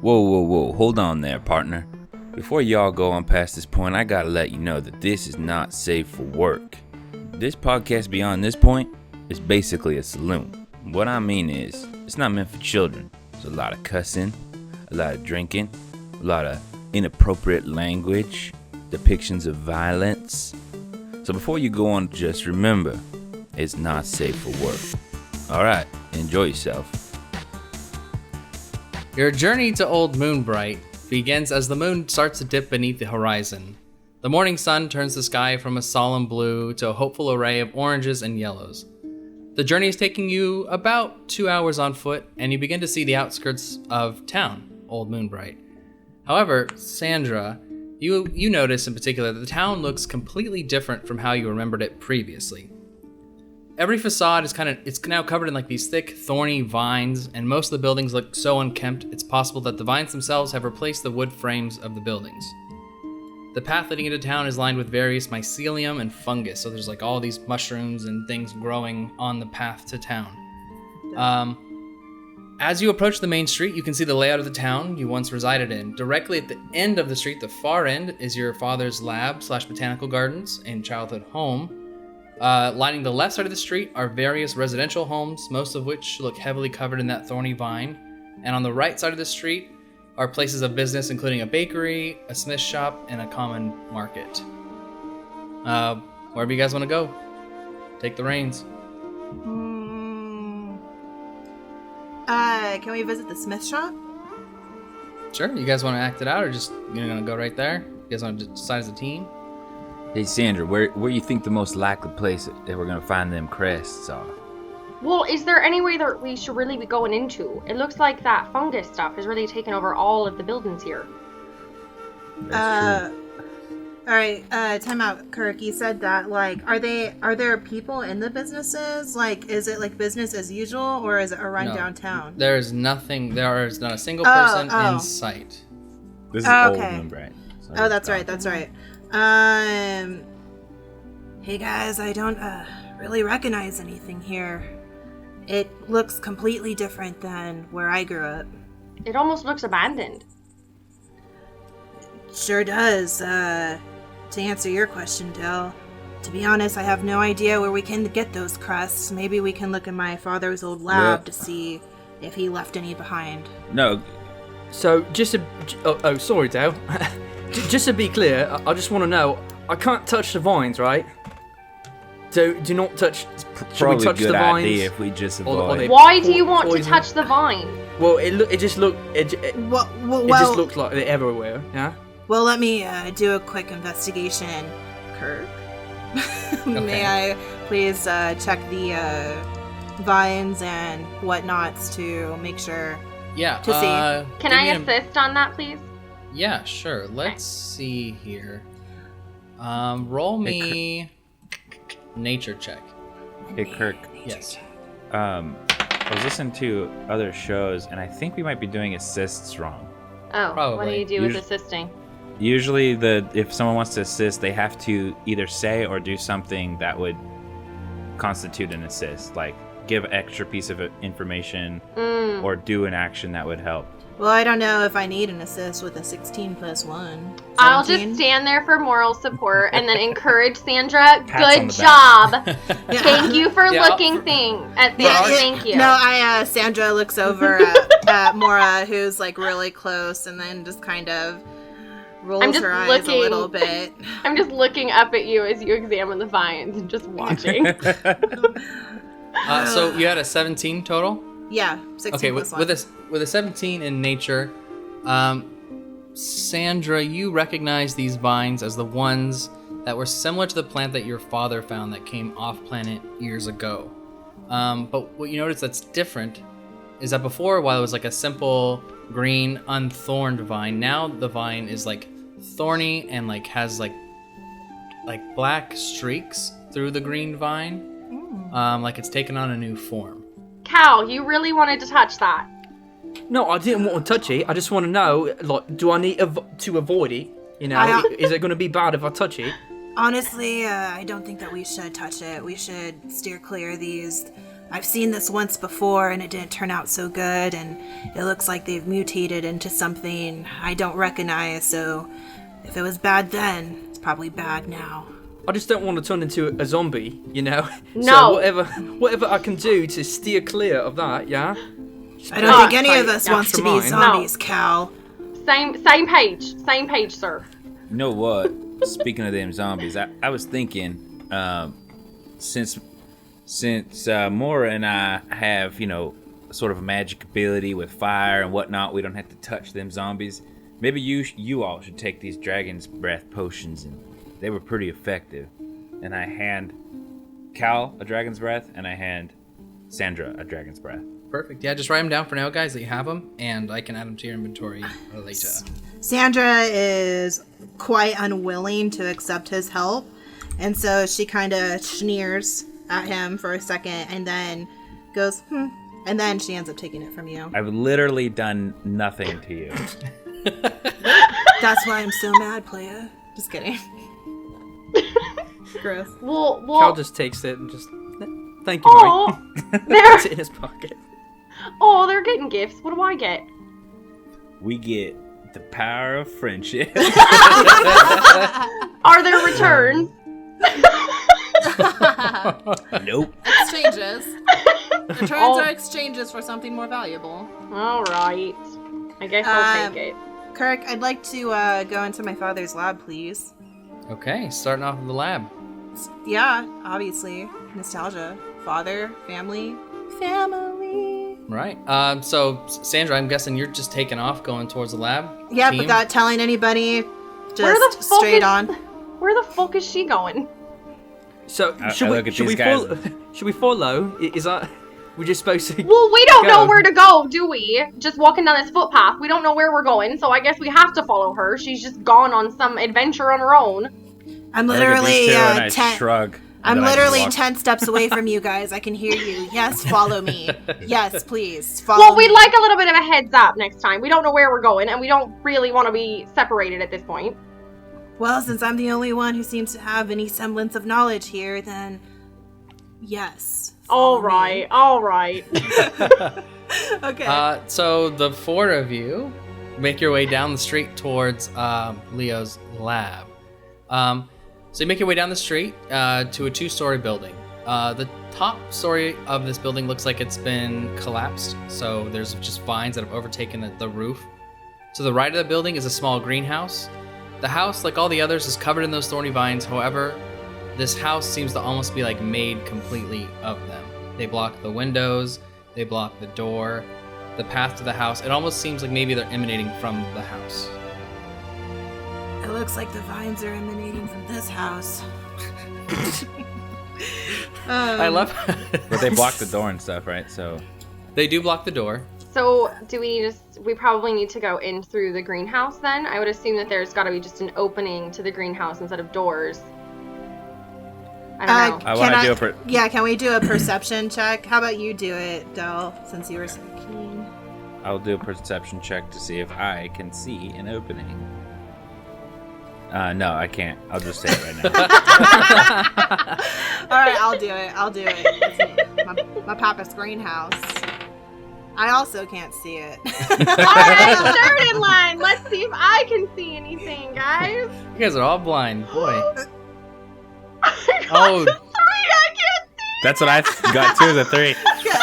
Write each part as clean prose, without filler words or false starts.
Whoa. Hold on there, partner. Before y'all go on past this point, I gotta let you know that this is not safe for work. This podcast beyond this point is basically a saloon. What I mean is, it's not meant for children. There's a lot of cussing, a lot of drinking, a lot of inappropriate language, depictions of violence. So before you go on, just remember, it's not safe for work. Alright, enjoy yourself. Your journey to Old Moonbright begins as the moon starts to dip beneath the horizon. The morning sun turns the sky from a solemn blue to a hopeful array of oranges and yellows. The journey is taking you about 2 hours on foot, and you begin to see the outskirts of town, Old Moonbright. However, Sandra, you notice in particular that the town looks completely different from how you remembered it previously. Every facade it's now covered in like these thick, thorny vines, and most of the buildings look so unkempt, it's possible that the vines themselves have replaced the wood frames of the buildings. The path leading into town is lined with various mycelium and fungus, so there's like all these mushrooms and things growing on the path to town. As you approach the main street, you can see the layout of the town you once resided in. Directly at the end of the street, the far end, is your father's lab/botanical gardens and childhood home. Lining the left side of the street are various residential homes, most of which look heavily covered in that thorny vine. And on the right side of the street are places of business, including a bakery, a smith shop, and a common market. Wherever you guys want to go, take the reins. Can we visit the smith shop? Sure. You guys want to act it out, or just you're gonna go right there? You guys want to decide as a team? Hey Sandra, where you think the most likely place that we're gonna find them crests are? Well, is there any way that we should really be going into? It looks like that fungus stuff has really taken over all of the buildings here. That's true. Alright, time out, Kirk. You said that, like, are there people in the businesses? Like, is it like business as usual, or is it a rundown town? There is not a single person in sight. This is Old okay. Moonbright. Oh, that's right. Hey guys, I don't really recognize anything here. It looks completely different than where I grew up. It almost looks abandoned. Sure does. To answer your question, Del, to be honest, I have no idea where we can get those crusts. Maybe we can look in my father's old lab to see if he left any behind. No. So, sorry, Dale. Just to be clear, I just want to know, I can't touch the vines, right? Do not touch. Should we touch the vines? Idea if we just avoid. Why do you want to touch the vine? Well, it just looks like they're everywhere. Yeah. Well, let me do a quick investigation, Kirk. May I please check the vines and whatnots to make sure? Yeah. To see. Can I assist on that, please? Yeah, sure. Let's see here. Roll me nature check. Hey, Kirk. Yes. I was listening to other shows, and I think we might be doing assists wrong. Oh, Probably. What do you do with assisting? Usually, if someone wants to assist, they have to either say or do something that would constitute an assist, like give extra piece of information or do an action that would help. Well, I don't know if I need an assist with a 16 plus 1. 17? I'll just stand there for moral support and then encourage Sandra. Good the job. Thank you for looking at things. Thank you. No, Sandra looks over at Mora, who's like really close, and then just kind of rolls her eyes a little bit. I'm just looking up at you as you examine the vines and just watching. So you had a 17 total? Yeah, 16 okay, plus 1. with a 17 in nature, Sandra, you recognize these vines as the ones that were similar to the plant that your father found that came off planet years ago. But what you notice that's different is that before, while it was like a simple green unthorned vine, now the vine is like thorny and like has like black streaks through the green vine, like it's taken on a new form. Cal, you really wanted to touch that. No, I didn't want to touch it. I just want to know, like, do I need to avoid it? You know, is it going to be bad if I touch it? Honestly, I don't think that we should touch it. We should steer clear of these I've seen this once before and it didn't turn out so good, and it looks like they've mutated into something I don't recognize, so if it was bad then, it's probably bad now. I just don't want to turn into a zombie, you know? No. So whatever I can do to steer clear of that, yeah? I don't think any of us wants to be mastermind. zombies, Cal. Same page, sir. You know what? Speaking of them zombies, I was thinking, since Mora and I have, sort of a magic ability with fire and whatnot, we don't have to touch them zombies. Maybe you all should take these dragon's breath potions, and they were pretty effective. And I hand Cal a dragon's breath, and I hand Sandra a dragon's breath. Perfect. Yeah, just write them down for now, guys, that you have them, and I can add them to your inventory later. Sandra is quite unwilling to accept his help, and so she kind of sneers at him for a second and then goes, and then she ends up taking it from you. I've literally done nothing to you. That's why I'm so mad, playa. Just kidding. Gross. Well, Cal just takes it and just, thank you, oh, Mike. they're, Puts it in his pocket. oh, they're getting gifts. What do I get? We get the power of friendship. Are there returns? Nope. Exchanges. Returns are exchanges for something more valuable. All right. I guess I'll take it. Kirk, I'd like to go into my father's lab, please. Okay, starting off with the lab. Yeah, obviously. Nostalgia. Father, family. Family. Right. So, Sandra, I'm guessing you're just taking off, going towards the lab? Yeah, Team? without telling anybody. Where the Just fuck straight is- on. Where the fuck is she going? So, I should look we at these guys. should we follow? Is that, we're just supposed to... Well, we don't know Go. where to go, do we? Just walking down this footpath. We don't know where we're going, so I guess we have to follow her. She's just gone on some adventure on her own. I'm I look at these literally two and I 10 shrug. I'm and then I just literally walk. 10 steps away from you guys. I can hear you. Yes, follow me. Yes, please. Follow Well, me. we'd like a little bit of a heads up next time. We don't know where we're going, and we don't really want to be separated at this point. Well, since I'm the only one who seems to have any semblance of knowledge here, then yes. All right. Okay. So the four of you make your way down the street towards Leo's lab. So you make your way down the street to a two-story building. The top story of this building looks like it's been collapsed, so there's just vines that have overtaken the roof. To the right of the building is a small greenhouse. The house, like all the others, is covered in those thorny vines. However, this house seems to almost be like made completely of them. They block the windows, they block the door, the path to the house. It almost seems like maybe they're emanating from the house. It looks like the vines are emanating from this house. I love But they block the door and stuff, right? So They do block the door. So, we probably need to go in through the greenhouse then? I would assume that there's got to be just an opening to the greenhouse instead of doors. I don't know. I want to do a Yeah, can we do a perception check? How about you do it, Del, since you were so keen? I'll do a perception check to see if I can see an opening. No, I can't. I'll just say it right now. All right, I'll do it. It's my papa's greenhouse. I also can't see it. Alright, third in line. Let's see if I can see anything, guys. You guys are all blind. Boy. I got Oh. the 3, I can't see. That's what I got too, the 3.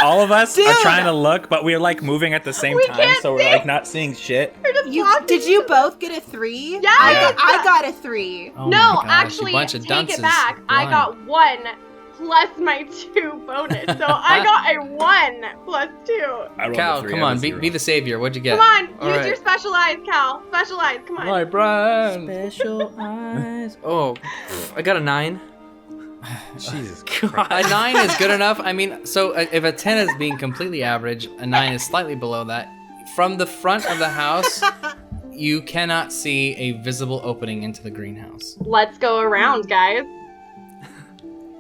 All of us Dude. are trying to look, but we're like moving at the same We time, can't so we're see. like not seeing shit. You're just walking. Did you both get a 3? Yeah, Yeah. I got a 3. Oh No, my gosh, actually, you bunch of take dunces. it back. I Blind. got 1 plus my 2 bonus. So I got a 1 plus 2. I rolled Cal, a 3, come I have on, a be 0. the savior. What'd you get? Come on, All use right. your specialized, Cal. Specialized, come on. My brand. Special eyes. Oh, I got a 9. Jesus A Christ. 9 is good enough. I mean, so if a 10 is being completely average, a 9 is slightly below that. From the front of the house, you cannot see a visible opening into the greenhouse. Let's go around, guys.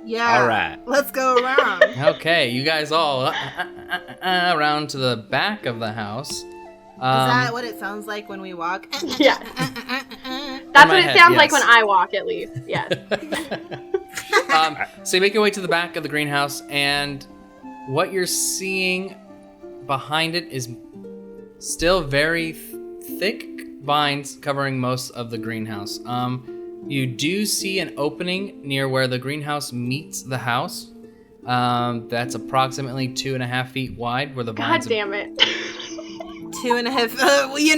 Yeah. All right. Let's go around. Okay, you guys all around to the back of the house. Is that what it sounds like when we walk? Yeah. In That's my what it head, sounds like yes. when I walk, at least. Yes. So you make your way to the back of the greenhouse, and what you're seeing behind it is still very thick vines covering most of the greenhouse. You do see an opening near where the greenhouse meets the house. That's approximately 2.5 feet wide, where the vines. God damn it. 2.5. Well, you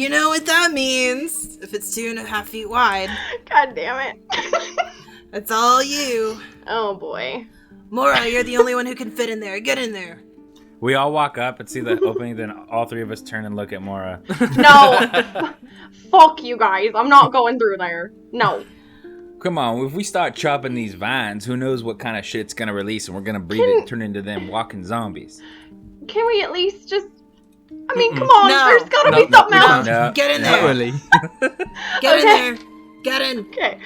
know what that means. If it's 2.5 feet wide, God damn it. it's all you. Oh boy. Mora, you're the only one who can fit in there. Get in there. We all walk up and see the opening, then all three of us turn and look at Mora. No. Fuck you guys. I'm not going through there. No. Come on, if we start chopping these vines, who knows what kind of shit's gonna release, and we're gonna breathe it and turn into them walking zombies. Can we at least just... I mean, come on. No. There's gotta be something else. No, Get in no. there. Really? Get in there. Get in. Okay.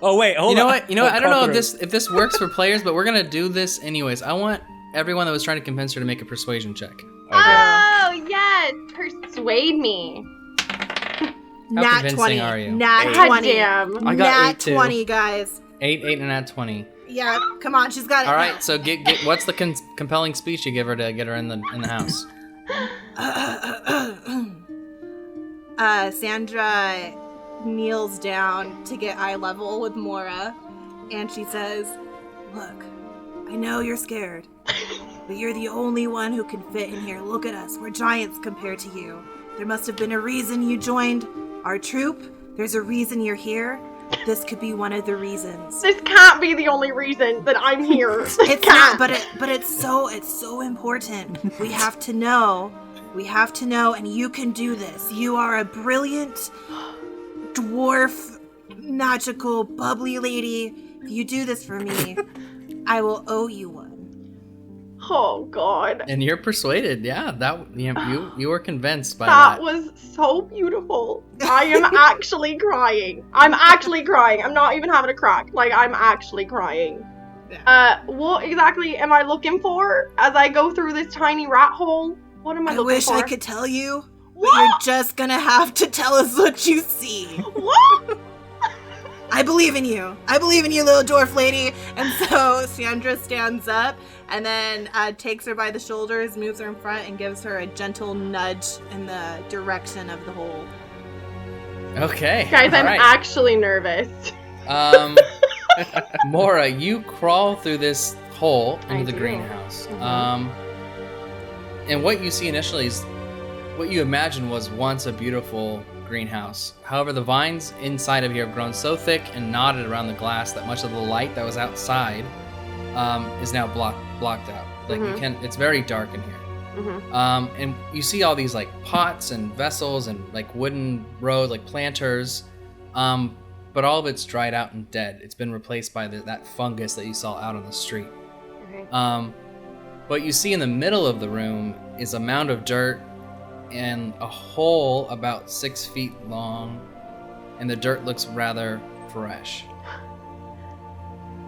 Oh wait, hold on. You know what? I don't know if this works for players, but we're gonna do this anyways. I want everyone that was trying to convince her to make a persuasion check. Okay. Oh, yes. Persuade me. How Nat convincing 20. are you? Nat God 20. damn. I got Nat 8 too. 20, guys. 8 and a 20. Yeah, come on, she's got it. All right, so get what's the compelling speech you give her to get her in the house? Sandra kneels down to get eye level with Mora, and she says, "Look, I know you're scared, but you're the only one who can fit in here. Look at us, we're giants compared to you. There must have been a reason you joined our troop. There's a reason you're here. This could be one of the reasons." This can't be the only reason that I'm here. It's not, but it's so important. We have to know, and you can do this. You are a brilliant dwarf, magical, bubbly lady. If you do this for me, I will owe you one. Oh, God. And you're persuaded, yeah. You were convinced by That that. was so beautiful. I am actually crying. I'm actually crying. I'm not even having a crack. Like, I'm actually crying. What exactly am I looking for as I go through this tiny rat hole? What am I I looking wish for? I could tell you, but What? you're just gonna have to tell us what you see. What? I believe in you, little dwarf lady. And so Sandra stands up and then takes her by the shoulders, moves her in front, and gives her a gentle nudge in the direction of the hole. Okay. Guys, all I'm right. actually nervous. Mora, you crawl through this hole into I the do. greenhouse. Mhm. And what you see initially is what you imagine was once a beautiful greenhouse. However, the vines inside of here have grown so thick and knotted around the glass that much of the light that was outside is now blocked out. Like it's very dark in here. And you see all these like pots and vessels and like wooden road like planters, but all of it's dried out and dead. It's been replaced by that fungus that you saw out on the street. Okay. What you see in the middle of the room is a mound of dirt and a hole about 6 feet long, and the dirt looks rather fresh.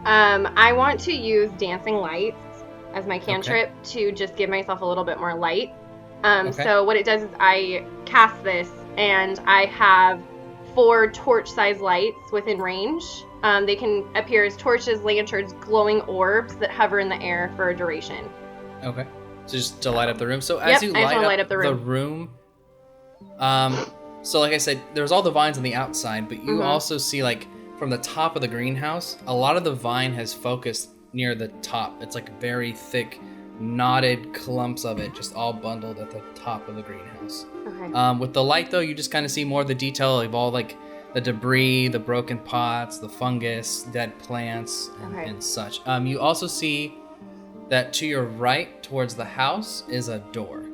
I want to use dancing lights as my cantrip to just give myself a little bit more light. So what it does is I cast this, and I have 4 torch-sized lights within range. They can appear as torches, lanterns, glowing orbs that hover in the air for a duration. Okay. So just to light up the room. So as you I just wanna light up the room, so like I said, there's all the vines on the outside, but you also see like from the top of the greenhouse, a lot of the vine has focused near the top. It's like very thick, knotted clumps of it, just all bundled at the top of the greenhouse. Okay. With the light though, you just kind of see more of the detail of all like the debris, the broken pots, the fungus, dead plants, and such. You also see that to your right, towards the house, is a door.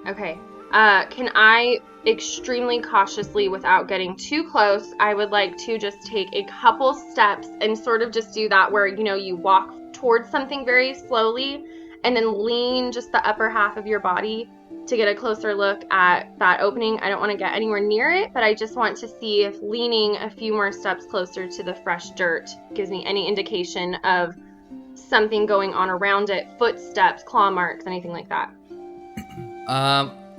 Okay. Can I extremely cautiously, without getting too close, I would like to just take a couple steps and sort of just do that where, you walk towards something very slowly and then lean just the upper half of your body to get a closer look at that opening. I don't want to get anywhere near it, but I just want to see if leaning a few more steps closer to the fresh dirt gives me any indication of something going on around it, footsteps, claw marks, anything like that.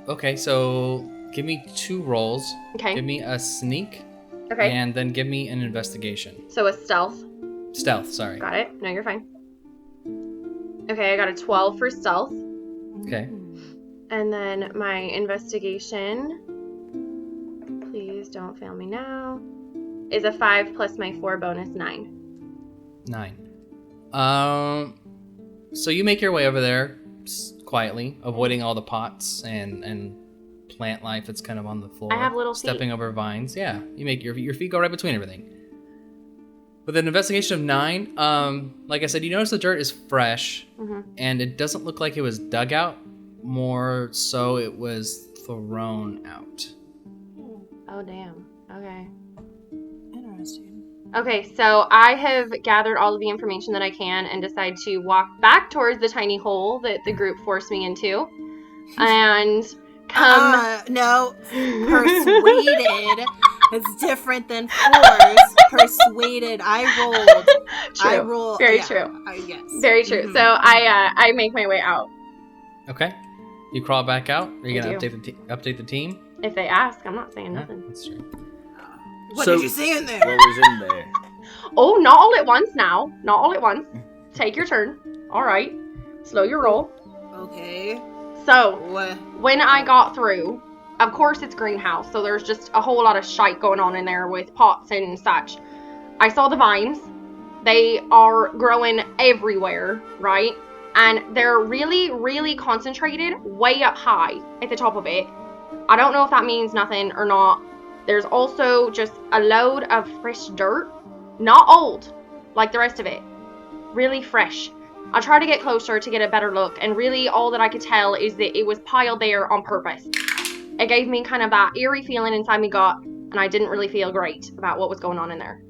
Okay, so give me 2 rolls. Okay. Give me a sneak. Okay. And then give me an investigation. So a stealth. Stealth, sorry. Got it. No, you're fine. Okay, I got a 12 for stealth. Okay. And then my investigation, please don't fail me now, is a 5 plus my 4 bonus 9. 9. So you make your way over there quietly, avoiding all the pots and plant life that's kind of on the floor. I have little feet. Stepping over vines. Yeah, you make your feet go right between everything. With an investigation of 9, like I said, you notice the dirt is fresh, and it doesn't look like it was dug out. More so, it was thrown out. Oh, damn. Okay. Interesting. Okay, so I have gathered all of the information that I can and decide to walk back towards the tiny hole that the group forced me into. And come... No. Persuaded. It's different than force. Persuaded. I rolled. True. I rolled. Very yeah, true. Yes. Very true. So I make my way out. Okay. You crawl back out? Are you I going to do. update the team? If they ask, I'm not saying Yeah, nothing. that's true. What So- did you see in there? What was in there? Oh, not all at once now. Not all at once. Take your turn. All right. Slow your roll. Okay. So, What? when I got through, of course it's greenhouse, so there's just a whole lot of shite going on in there with pots and such. I saw the vines. They are growing everywhere, right? And they're really, really concentrated way up high at the top of it. I don't know if that means nothing or not. There's also just a load of fresh dirt. Not old, like the rest of it. Really fresh. I tried to get closer to get a better look, and really all that I could tell is that it was piled there on purpose. It gave me kind of that eerie feeling inside me gut, and I didn't really feel great about what was going on in there.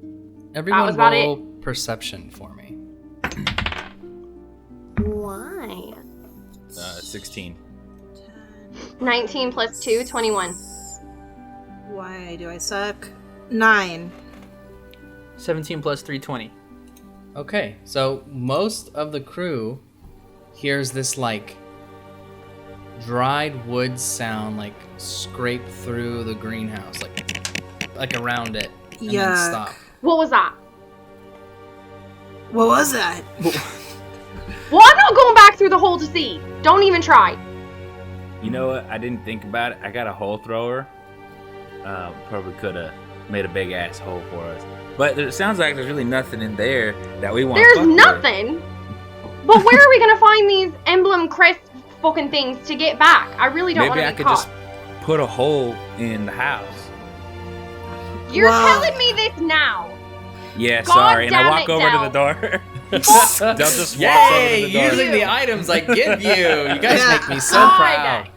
Everyone was about roll perception for me. Why? 16. 19 plus 2, 21. Why do I suck? 9. 17 plus 3, 20. Okay, so most of the crew hears this like dried wood sound like scrape through the greenhouse, like around it, and then Yuck. stop. What was that? What was that? Well, I'm not going back through the hole to see. Don't even try. You know what? I didn't think about it. I got a hole thrower. Probably could have made a big ass hole for us. But it sounds like there's really nothing in there that we want. There's nothing. But where are we gonna find these emblem crest fucking things to get back? I really don't want Maybe to I be could caught. just put a hole in the house. You're Wow. telling me this now. Yeah, God sorry. And I damn walk it, over to Del. the door. Del just walks over to the door. Using the items I give you. You guys Yeah. make me so God. proud.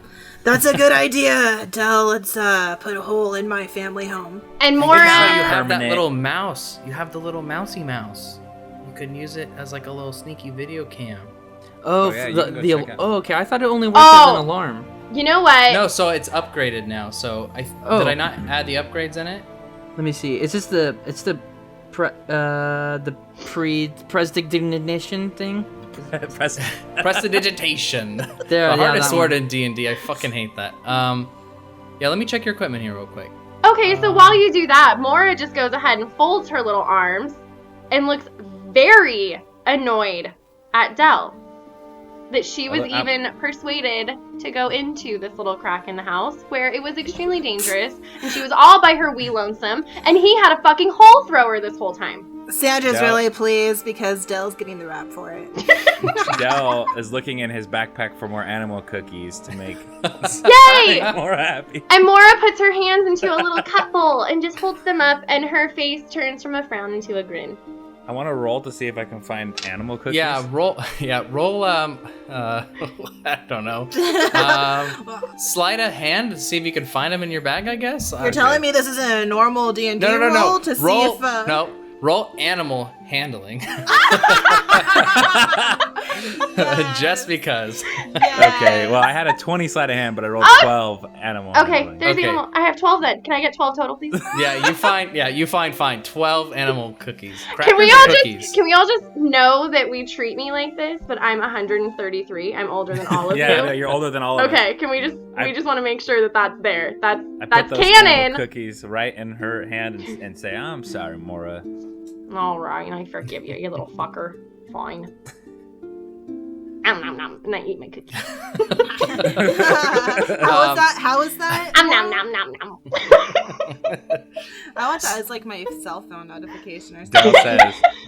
That's a good idea, Del. Let's put a hole in my family home. And So more. you have that Permanent. little mouse. You have the little mousy mouse. You can use it as like a little sneaky video cam. Oh, yeah, you the, can go the check out. oh, okay. I thought it only worked as an Oh. alarm. You know what? No, so it's upgraded now. So did I not add the upgrades in it? Let me see. Is this the prestidigitation thing? Press- Prestidigitation. There, The yeah, hardest that word one. in D&D. I fucking hate that. Yeah, let me check your equipment here real quick. Okay, so while you do that, Mora just goes ahead and folds her little arms and looks very annoyed at Del. That she was even persuaded to go into this little crack in the house where it was extremely dangerous and she was all by her wee lonesome and he had a fucking hole thrower this whole time. Sandra's Del. really pleased because Del's getting the rap for it. Del is looking in his backpack for more animal cookies to make Yay! more happy. And Mora puts her hands into a little cup bowl and just holds them up and her face turns from a frown into a grin. I want to roll to see if I can find animal cookies. Yeah, roll. I don't know. Sleight of hand to see if you can find them in your bag. I guess. You're telling me this isn't a normal D&D No. roll to roll, see if... No, roll animal handling. Just because. Okay, well, I had a 20 sleight of hand, but I rolled 12 animal. Okay, handling. there's the Okay. animal. I have 12 then. Can I get 12 total, please? You find 12 animal cookies. Can we Crackers all and cookies. just can we all just know that we treat me like this, but I'm 133. I'm older than all of Yeah, you. no, you're older than all of us. Okay, can we just we just want to make sure that that's there. I That's put those animal canon. cookies right in her hand and say, "I'm sorry, Mora." All right, I forgive you, you little fucker. Fine. nom nom nom, and I eat my cookie. How was that? Nom nom nom nom. I want that as like my cell phone notification or something.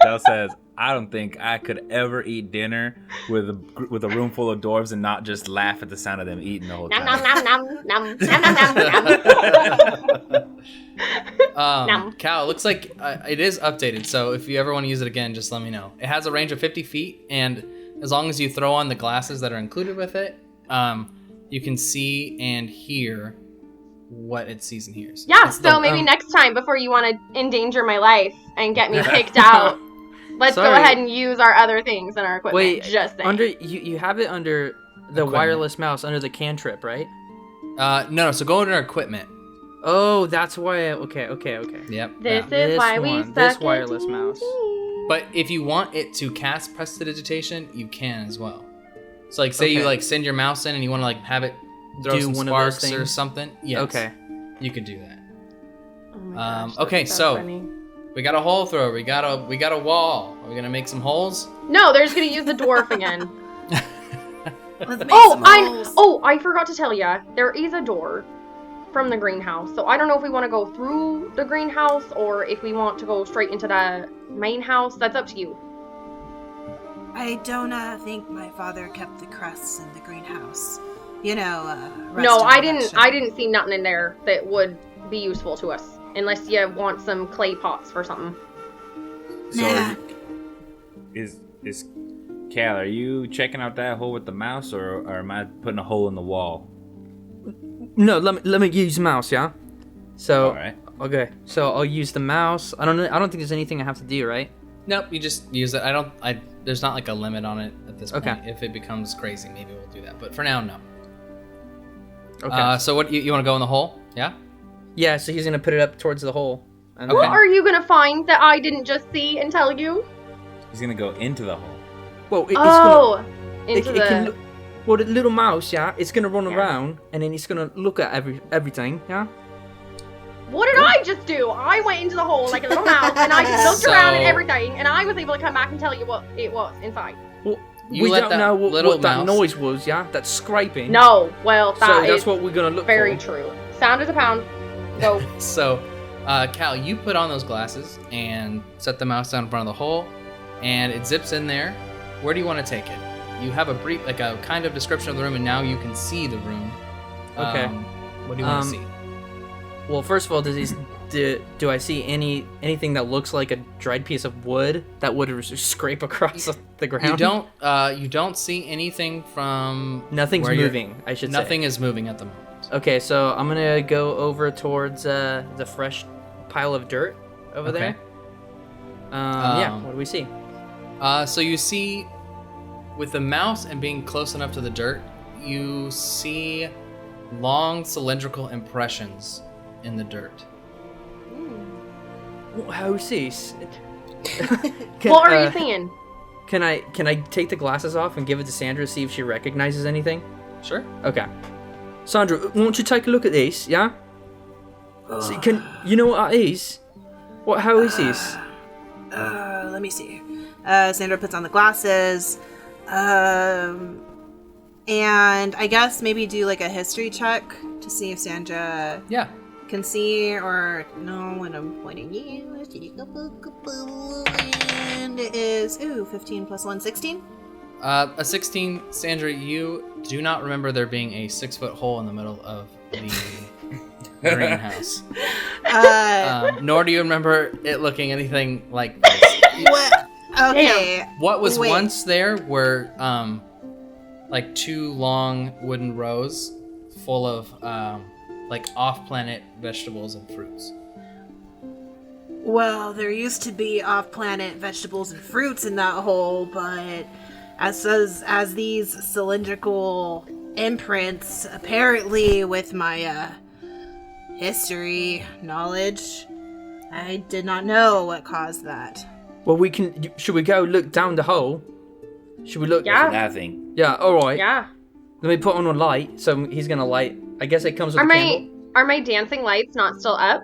Dell says, I don't think I could ever eat dinner with a room full of dwarves and not just laugh at the sound of them eating the whole time. Nom nom nom nom nom nom nom nom. Cal, it looks like it is updated, so if you ever want to use it again, just let me know. It has a range of 50 feet, and as long as you throw on the glasses that are included with it, you can see and hear what it sees and hears. Yeah, so maybe next time, before you want to endanger my life and get me kicked out, let's go ahead and use our other things and our equipment. Wait, just saying. under you have it under the wireless mouse, under the cantrip, right? No, so go under equipment. Oh, that's why. Okay. Yep. This is why we suck this at wireless mouse. D&D. But if you want it to cast prestidigitation, you can as well. So like, say you like send your mouse in and you want to like have it throw some one of those sparks or things? something. Yes. Okay. You could do that. Oh my gosh, that's Okay, so funny. we got a hole thrower. We got a wall. Are we gonna make some holes? No, they're just gonna use the dwarf again. Let's make some holes. I forgot to tell ya. There is a door from the greenhouse. So I don't know if we want to go through the greenhouse or if we want to go straight into the main house. That's up to you. I don't think my father kept the crests in the greenhouse. You know, No, rest I in didn't. protection. I didn't see nothing in there that would be useful to us, unless you want some clay pots for something. So Nah. is Cal, are you checking out that hole with the mouse, or am I putting a hole in the wall? No, let me use the mouse, yeah? So, All right. okay. So I'll use the mouse. I don't think there's anything I have to do, right? Nope, you just use it. There's not like a limit on it at this point. Okay. If it becomes crazy, maybe we'll do that. But for now, no. Okay. So what you want to go in the hole? Yeah. Yeah, so he's gonna put it up towards the hole. And What then- are you gonna find that I didn't just see and tell you? He's gonna go into the hole. Well, it's gonna. Into It the. can look, well, the little mouse, yeah, it's gonna run Yeah. around and then it's gonna look at everything, yeah. What did I just do? I went into the hole like a little mouse, and I looked around at everything, and I was able to come back and tell you what it was inside. Well, You we let don't that know little what that mouse- noise was, yeah. That scraping. No, well, So that that's is what we're gonna look very for. true. Sound is a pound. Go. So, Cal, you put on those glasses and set the mouse down in front of the hole, and it zips in there. Where do you want to take it? You have a brief, like a kind of description of the room, and now you can see the room. Okay. What do you want to see? Well, first of all, do I see anything that looks like a dried piece of wood that would scrape across the ground? You don't see anything from. Nothing's where you're- moving. I should say. Nothing is moving at the moment. Okay, so I'm gonna go over towards the fresh pile of dirt over Okay. there. Yeah. What do we see? So you see, with the mouse and being close enough to the dirt, you see long cylindrical impressions in the dirt. How is this? What are you seeing? Can I take the glasses off and give it to Sandra to see if she recognizes anything? Sure. Okay. Sandra, won't you take a look at this? Yeah. See, you know what that is? How is this? Let me see. Sandra puts on the glasses. And I guess maybe do like a history check to see if Sandra Yeah. can see or no when I'm pointing you. And it is 15 plus 1, 16. A 16, Sandra, you do not remember there being a 6-foot hole in the middle of the greenhouse. Nor do you remember it looking anything like this. What? Okay. What was Wait. once there were like 2 long wooden rows full of like off-planet vegetables and fruits. Well, there used to be off-planet vegetables and fruits in that hole, but as these cylindrical imprints, apparently with my history knowledge, I did not know what caused that. Well, should we go look down the hole? Should we look? Yeah. Nothing. Yeah. All right. Yeah. Let me put on a light. So he's gonna light. I guess it comes with Are a my candle. are my dancing lights not still up?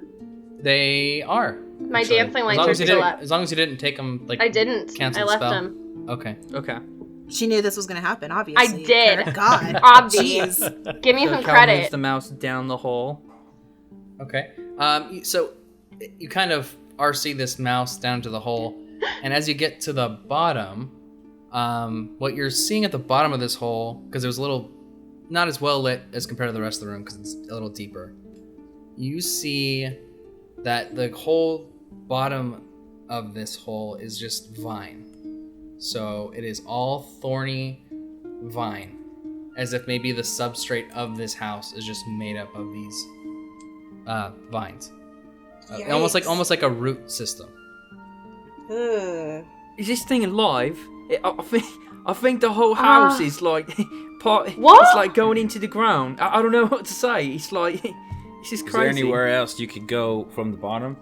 They are. My actually. dancing As lights long are as you still didn't- up. As long as you didn't take them, like I didn't. cancel I the left spell. them. Okay. Okay. She knew this was going to happen, obviously. I did. God. Obvious. Jeez. Give me So some Cal credit. moves the mouse down the hall. Okay. So you kind of RC this mouse down to the hole, and as you get to the bottom, what you're seeing at the bottom of this hole, because it was a little not as well lit as compared to the rest of the room, because it's a little deeper, you see that the whole bottom of this hole is just vine. So it is all thorny vine, as if maybe the substrate of this house is just made up of these vines. Almost like a root system. Ugh. Is this thing alive? I think the whole house is like part. What? It's like going into the ground. I don't know what to say. It's like this is crazy. Is there anywhere else you could go from the bottom?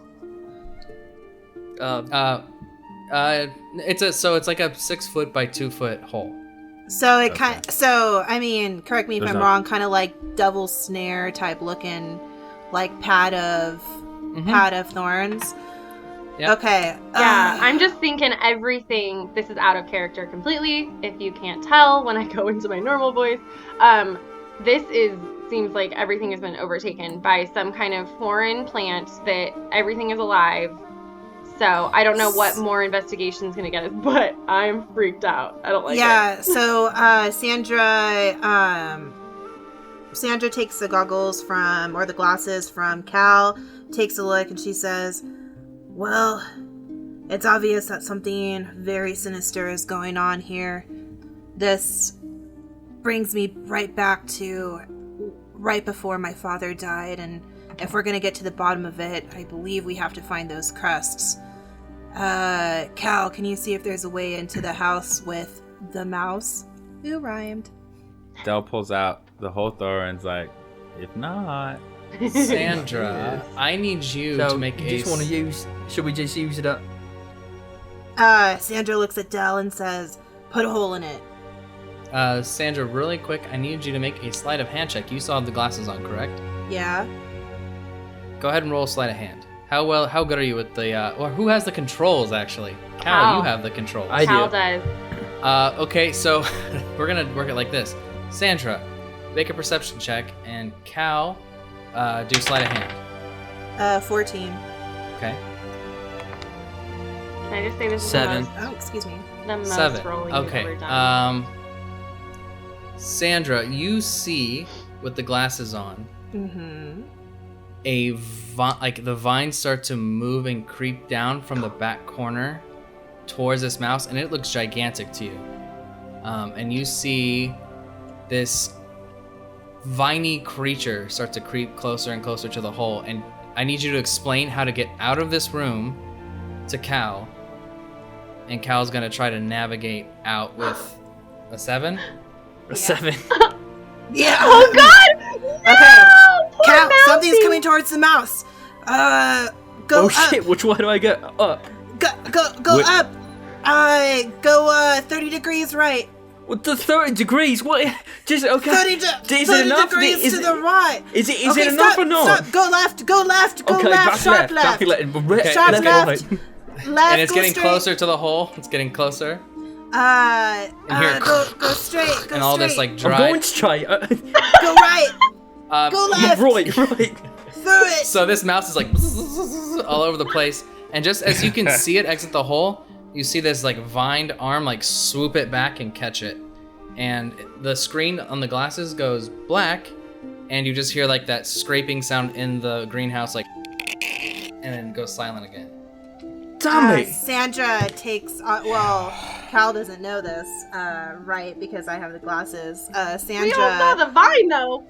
It's like a 6 foot by 2 foot hole. So it Okay. I mean, correct me if There's I'm not- wrong, kind of like double snare type looking, like pad of thorns. Yep. Okay. Yeah, I'm just thinking everything. This is out of character completely. If you can't tell when I go into my normal voice, seems like everything has been overtaken by some kind of foreign plant that everything is alive. So I don't know what more investigation is gonna get us, but I'm freaked out. I don't like it. Yeah. So Sandra takes the goggles or the glasses from Cal, takes a look, and she says, "Well, it's obvious that something very sinister is going on here. This brings me right back to right before my father died, and if we're going to get to the bottom of it, I believe we have to find those crests. Cal, can you see if there's a way into the house with the mouse?" Who rhymed? Del pulls out the whole thorn's like, if not. Sandra, I need you So to make you a. just want to use? Should we just use it up? Sandra looks at Del and says, "Put a hole in it." Sandra, really quick, I need you to make a sleight of hand check. You still have the glasses on, correct? Yeah. Go ahead and roll a sleight of hand. How good are you with the? Or who has the controls actually? Cal, Cal. you have the controls. I Cal do. does. Okay, so we're gonna work it like this. Sandra, make a perception check, and Cal, do sleight of hand. 14. Okay. Can I just say this is 7. Oh, excuse me. the most 7. rolling Okay. you've ever done? Sandra, you see with the glasses on, Mm-hmm. like the vines start to move and creep down from the back corner towards this mouse, and it looks gigantic to you. And you see this viney creature start to creep closer and closer to the hole. And I need you to explain how to get out of this room to Cal. And Cal's gonna try to navigate out with a 7. A 7. Yeah. Oh God! Okay. No! Poor Cal, Mousy! something's coming towards the mouse. Go Oh up. shit! Which way do I get up? Go Wait. up. Go 30 degrees right. What the 30 degrees? What? Just okay. 30 Is it enough? degrees Is to it- the right. Is it Okay, enough stop, or not? Stop. Go left. Go left. Go Okay, left. back Sharp left. left. Back Sharp let's go left. right. Left. And it's go getting straight. closer to the hole. It's getting closer. Go straight. Go And all this straight. like I'm dry. going straight. Go right. Go left. right. Through it. So this mouse is like all over the place, and just as you can see it exit the hole, you see this like vined arm like swoop it back and catch it, and the screen on the glasses goes black, and you just hear like that scraping sound in the greenhouse, like, and then goes silent again. Damn it! Sandra takes. Well, Cal doesn't know this, right? Because I have the glasses. Sandra. We all saw the vine though.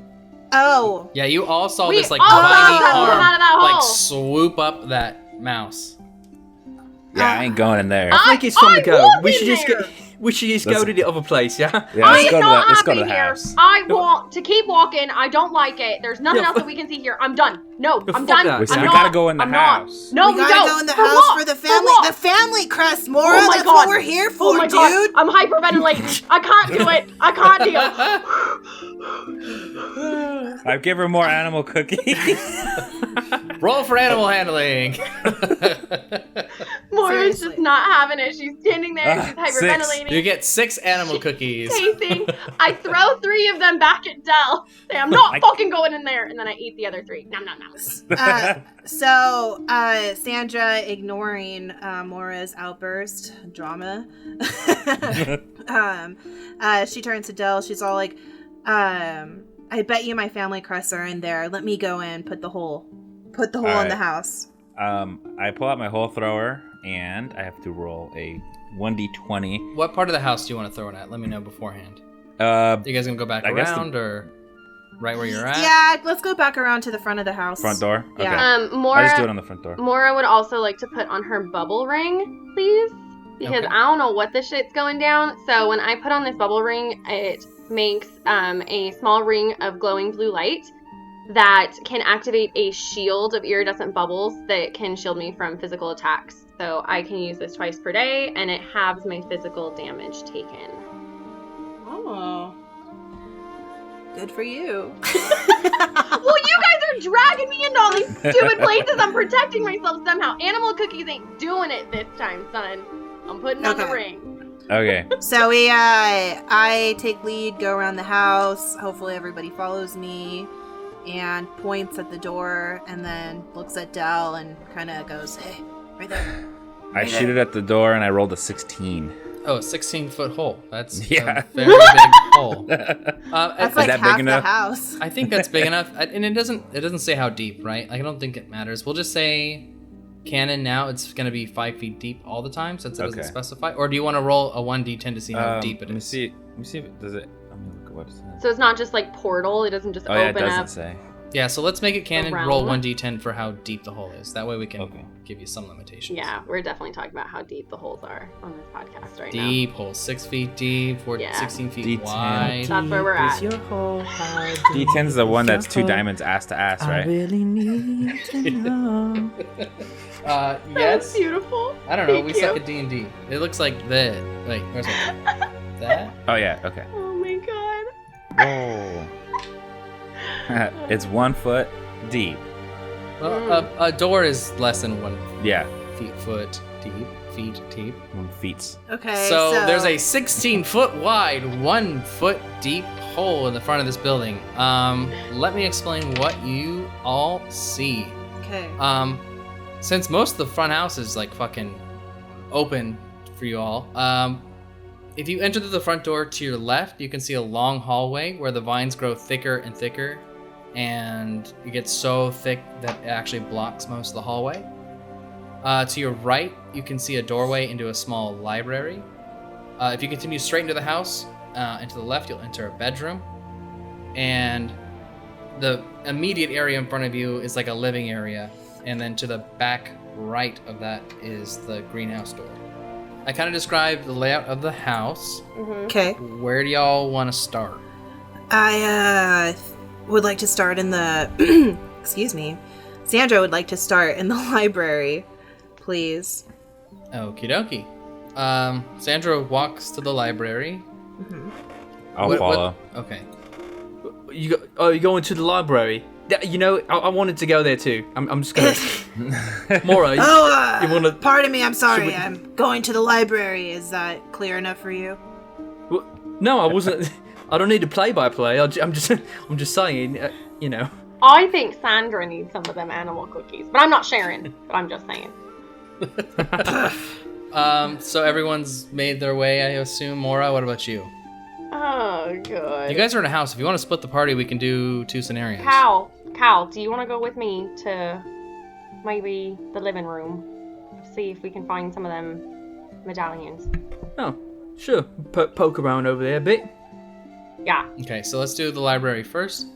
Oh. Yeah, you all saw We this like all viney saw that arm come out of that like hole. swoop up that mouse. Yeah, I ain't going in there. I think it's time to I go. want We in should just there. go. We should just go Let's- to the other place, yeah? Yeah, I let's go am to not let's go to happy the here. house. I want to keep walking. I don't like it. There's nothing Yeah, else that we can see here. I'm done. No, Yeah, I'm fuck done. that. Listen, I'm we not. gotta go in the I'm not. house. No, We gotta don't. go in the For house what? for the For family. what? The family crest, Mora. Oh my That's God. what we're here for, Oh my God. dude. I'm hyperventilating. I can't do it. I can't deal. I give her more animal cookies. Roll for animal handling. Moira's Seriously. just not having it. She's standing there. She's hyperventilating. You get 6 animal cookies. Pacing. I throw 3 of them back at Dell. Say, I'm not fucking going in there. And then I eat the other 3. Nom, nom, nom. So Sandra, ignoring Mora's outburst drama, she turns to Dell. She's all like, I bet you my family crests are in there. Let me go in, put the hole in the house. I pull out my hole thrower, and I have to roll a 1d20. What part of the house do you want to throw it at? Let me know beforehand. Uh, You guys gonna go back I guess around or right where you're at? Yeah, let's go back around to the front of the house. front door? Okay. Yeah. Mora, I just do it on the front door. Mora would also like to put on her bubble ring, please. Because Okay. I don't know what the shit's going down. So when I put on this bubble ring, it makes a small ring of glowing blue light that can activate a shield of iridescent bubbles that can shield me from physical attacks. So I can use this twice per day, and it halves my physical damage taken. Oh. Good for you. Well, you guys are dragging me into all these stupid places. I'm protecting myself somehow. Animal cookies ain't doing it this time, son. I'm putting on the Okay. ring. Okay. So I take lead, go around the house. Hopefully everybody follows me, and points at the door, and then looks at Dell and kind of goes, "Hey, right there." I shoot it at the door, and I rolled a 16. Oh, 16-foot hole. That's Yeah. a very big hole. That's like that half big the enough? house. I think that's big enough, and it doesn't say how deep, right? Like, I don't think it matters. We'll just say canon now. It's gonna be 5 feet deep all the time since it doesn't Okay. specify. Or do you want to roll a 1d10 to see how deep it Let me is? see. Let me see if it does it. Let me look at what it says. So it's not just like portal. It doesn't just Oh yeah, it open doesn't up. say. Yeah, so let's make it canon. Around. Roll 1d10 for how deep the hole is. That way we can Okay. give you some limitations. Yeah, we're definitely talking about how deep the holes are on this podcast right Deep hole, 6 feet deep, Yeah. 16 feet D10. wide. now. That's where we're at. D10's the one that's 2 diamonds ass to ass, right? really need to know. That's Yes. beautiful. I don't know. Thank We you. suck at D&D. It looks like that. Wait, where's it? That? Oh yeah. Okay. Oh my god. Oh. It's 1 foot deep. Well, a door is less than 1 Yeah. foot deep. Feet deep. 1 feet. Okay, So there's a 16-foot wide, 1 foot deep hole in the front of this building. Let me explain what you all see. Okay. Since most of the front house is like fucking open for you all, if you enter through the front door to your left, you can see a long hallway where the vines grow thicker and thicker, and it gets so thick that it actually blocks most of the hallway. To your right, you can see a doorway into a small library. If you continue straight into the house, and to the left, you'll enter a bedroom. And the immediate area in front of you is like a living area. And then to the back right of that is the greenhouse door. I kind of described the layout of the house. Okay. Where do y'all want to start? I would like to start in the excuse me. Sandra would like to start in the library, please. Okie dokie. Sandra walks to the library. I'll What- follow. Okay. You're going to the library? Yeah, you know, I wanted to go there too. I'm just gonna. Mora, you wanna? Pardon me, I'm sorry. we- I'm going to the library. Is that clear enough for you? No, I wasn't. I don't need to play-by-play. I'm just saying. You know. I think Sandra needs some of them animal cookies, but I'm not sharing. But I'm just saying. So everyone's made their way, I assume. Mora, what about you? Oh god. You guys are in a house. If you want to split the party, we can do 2 scenarios. Cal, do you want to go with me to maybe the living room? See if we can find some of them medallions. Oh, sure. Poke around over there a bit. Yeah. Okay, so let's do the library first.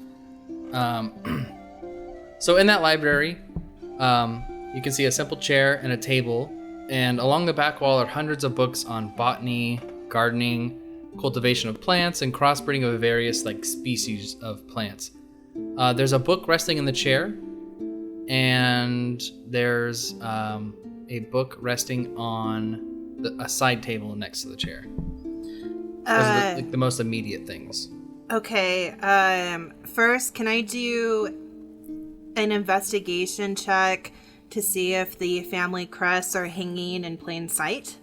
So in that library, you can see a simple chair and a table, and along the back wall are hundreds of books on botany, gardening, cultivation of plants, and crossbreeding of various species of plants. There's a book resting in the chair, and there's a book resting on a side table next to the chair. Those are the most immediate things. Okay, first, can I do an investigation check to see if the family crests are hanging in plain sight?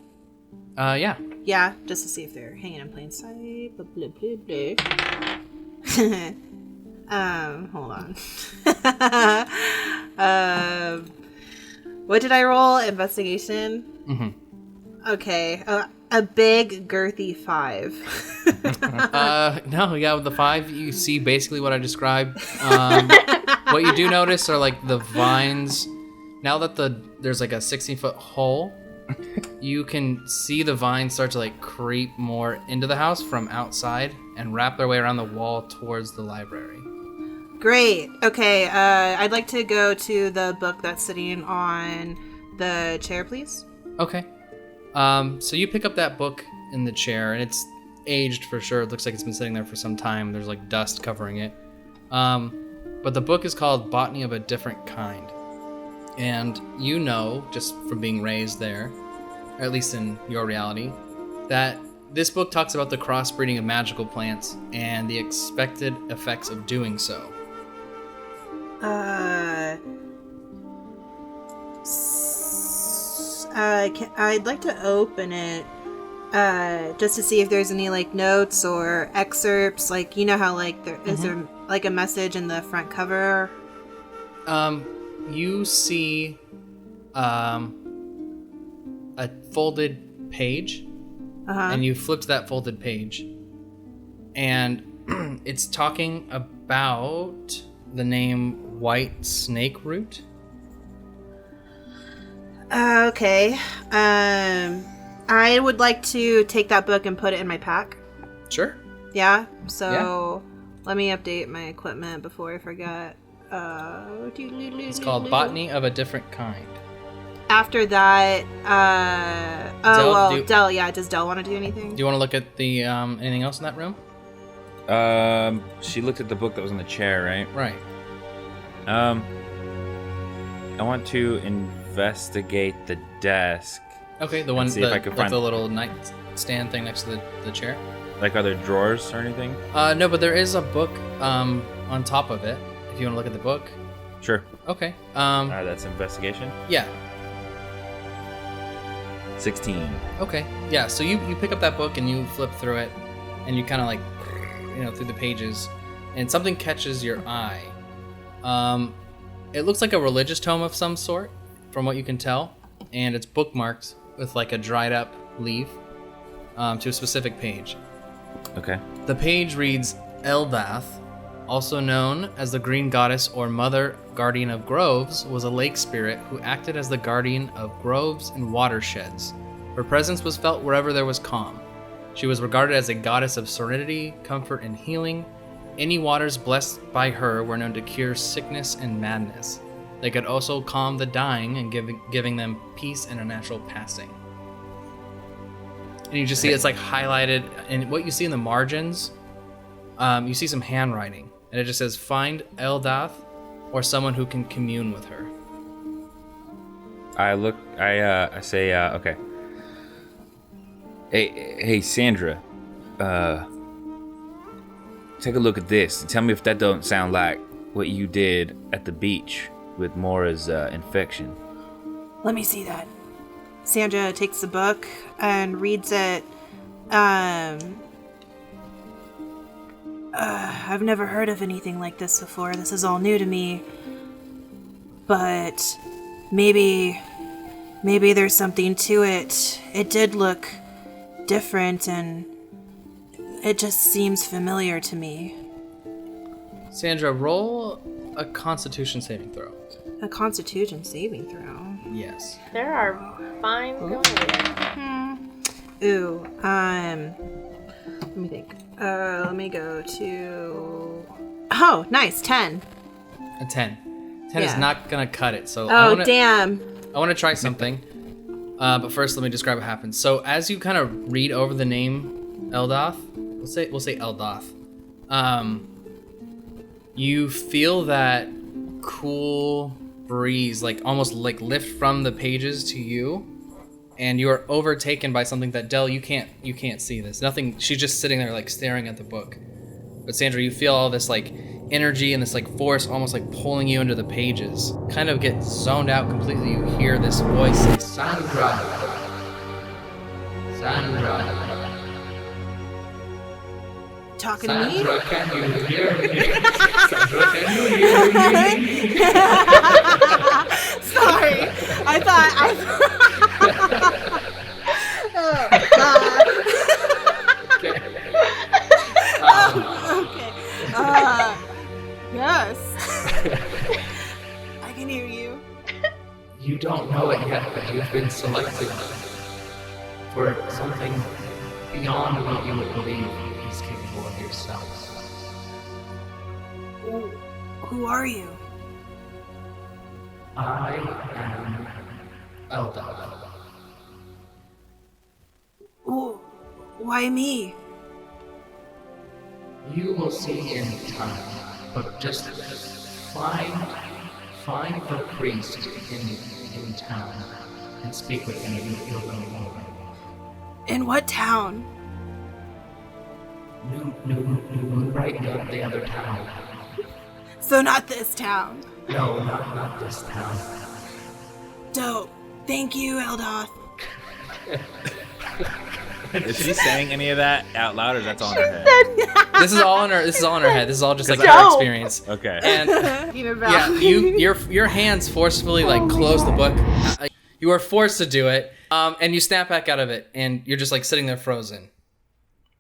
Yeah. Yeah, just to see if they're hanging in plain sight. Blah, blah, blah, blah. Hold on. What did I roll? Investigation? Mm-hmm. Okay, a big, girthy 5. No, yeah, with the 5, you see basically what I described. What you do notice are like the vines. Now that there's like a 16-foot hole, you can see the vines start to like creep more into the house from outside and wrap their way around the wall towards the library. Great. Okay, I'd like to go to the book that's sitting on the chair, please. Okay. So you pick up that book in the chair, and it's aged for sure. It looks like it's been sitting there for some time. There's like dust covering it. But the book is called Botany of a Different Kind. And you know, just from being raised there, or at least in your reality, that this book talks about the crossbreeding of magical plants and the expected effects of doing so. I'd like to open it just to see if there's any like notes or excerpts. Like, you know how like is there like a message in the front cover? You see a folded page, and you flip to that folded page, and it's talking about the name White Snake Root. Okay. I would like to take that book and put it in my pack. Sure. Yeah. So let me update my equipment before I forget. It's called Botany of a Different Kind. After that, Del, yeah, does Del want to do anything? Do you want to look at the anything else in that room? She looked at the book that was on the chair, right? Right. I want to investigate the desk. Okay, the one see if I can find the little nightstand thing next to the chair. Like, are there drawers or anything? No, but there is a book on top of it. If you want to look at the book. Sure. Okay. That's investigation. Yeah. 16. Okay. Yeah. So you pick up that book and you flip through it, and you kind of like, through the pages, and something catches your eye. It looks like a religious tome of some sort, from what you can tell, and it's bookmarked with like a dried up leaf to a specific page. Okay. The page reads, Eldath, also known as the Green Goddess or Mother Guardian of Groves, was a lake spirit who acted as the guardian of groves and watersheds. Her presence was felt wherever there was calm. She was regarded as a goddess of serenity, comfort, and healing. Any waters blessed by her were known to cure sickness and madness. They could also calm the dying and giving them peace and a natural passing. And you just see it's like highlighted, and what you see in the margins, you see some handwriting, and it just says, find Eldath or someone who can commune with her. I say, okay. Hey, Sandra, take a look at this. Tell me if that don't sound like what you did at the beach with Mora's infection. Let me see that. Sandra takes the book and reads it. I've never heard of anything like this before. This is all new to me. But maybe there's something to it. It did look different, and it just seems familiar to me. Sandra, roll a Constitution saving throw. A Constitution saving throw? Yes. There are fines going Ooh, let me think. Let me go to... Oh, nice, 10. A 10. 10 is Yeah. not gonna cut it, so Damn. I want to try something. But first, let me describe what happens. So as you kind of read over the name Eldath, we'll say Eldath. You feel that cool breeze, like almost like lift from the pages to you, and you are overtaken by something that Del, you can't see this. Nothing. She's just sitting there like staring at the book. But Sandra, you feel all this like energy and this like force almost like pulling you into the pages. Kind of get zoned out completely. You hear this voice say, Sandra. Sandra. Talking to me? Sandra, can you hear me? Sandra, can you hear me? Sorry. I thought. Oh, God. Okay. Yes. I can hear you. You don't know it yet, but you've been selected for something beyond what you would believe is capable of yourself. Who are you? I am Eldar. Oh, why me? You will see in time, but just find the priest in town and speak with him. You'll know more. In what town? New Moonbright, the other town. So not this town. No, not this town. Dope. Thank you, Eldoth. Is she saying any of that out loud, or that's all in her head? This is all in her. This is all in her head. This is all just like No. her experience. Okay. And yeah, your hands forcefully like close the book. You are forced to do it, and you snap back out of it, and you're just like sitting there frozen.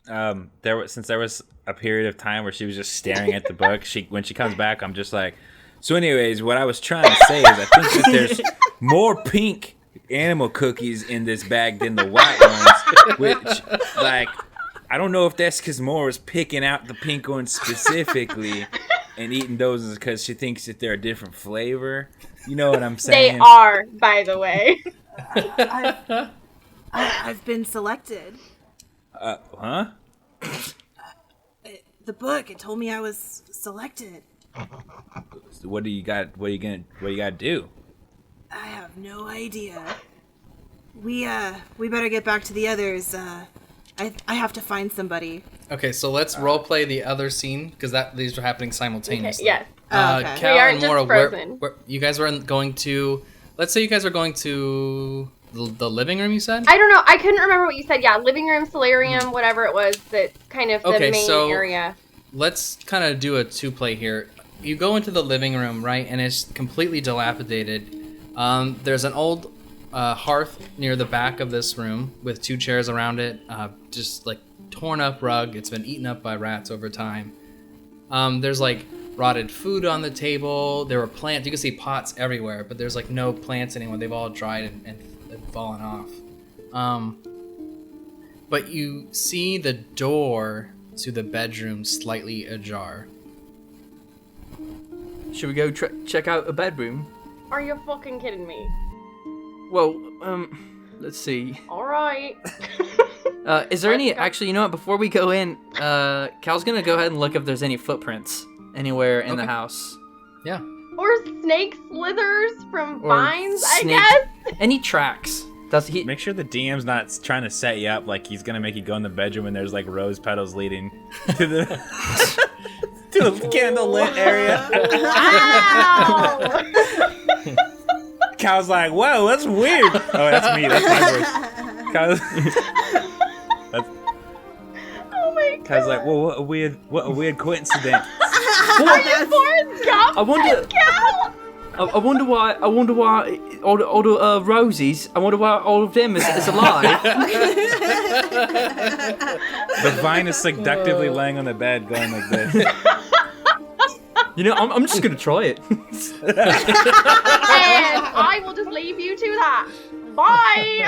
Since there was a period of time where she was just staring at the book, when she comes back, I'm just like, so anyways, what I was trying to say is I think that there's more pink animal cookies in this bag than the white ones, which, like, I don't know if that's because Moore was picking out the pink ones specifically and eating those because she thinks that they're a different flavor. You know what I'm saying? They are, by the way. I've been selected. Huh? The book, it told me I was selected. So what do you got? What you gotta do? I have no idea. We better get back to the others. I have to find somebody. Okay, so let's roleplay the other scene because these are happening simultaneously. Yes. Okay. Cal We aren't and just Mora, frozen. where you guys are going to. Let's say you guys are going to the living room. You said. I don't know. I couldn't remember what you said. Yeah, living room, solarium, whatever it was. That's kind of the Okay, main so- area. Let's kind of do a 2-play here. You go into the living room, right, and it's completely dilapidated. There's an old hearth near the back of this room with 2 chairs around it. Just like torn up rug. It's been eaten up by rats over time. There's like rotted food on the table. There were plants. You can see pots everywhere, but there's like no plants anymore. They've all dried and fallen off. But you see the door to the bedroom slightly ajar. Should we go check out a bedroom? Are you fucking kidding me? Well, let's see. All right. Is there any? Let's go. Actually, you know what? Before we go in, Cal's gonna go ahead and look if there's any footprints anywhere in the Okay. house. Yeah. Or snake slithers from Or vines, I snake- guess. Any tracks? Does he? Make sure the DM's not trying to set you up like he's gonna make you go in the bedroom and there's like rose petals leading to the to the candle lit area. Ow! Cal's like, whoa, that's weird. Oh, that's me. That's my voice. Cal's, Oh my god. Cal's like, whoa, what a weird coincidence. Are you Forrest Gump? I wonder. Cal? I wonder why all the roses. I wonder why all of them is alive. The vine is seductively laying on the bed, going like this. You know, I'm just gonna try it. And I will just leave you to that. Bye.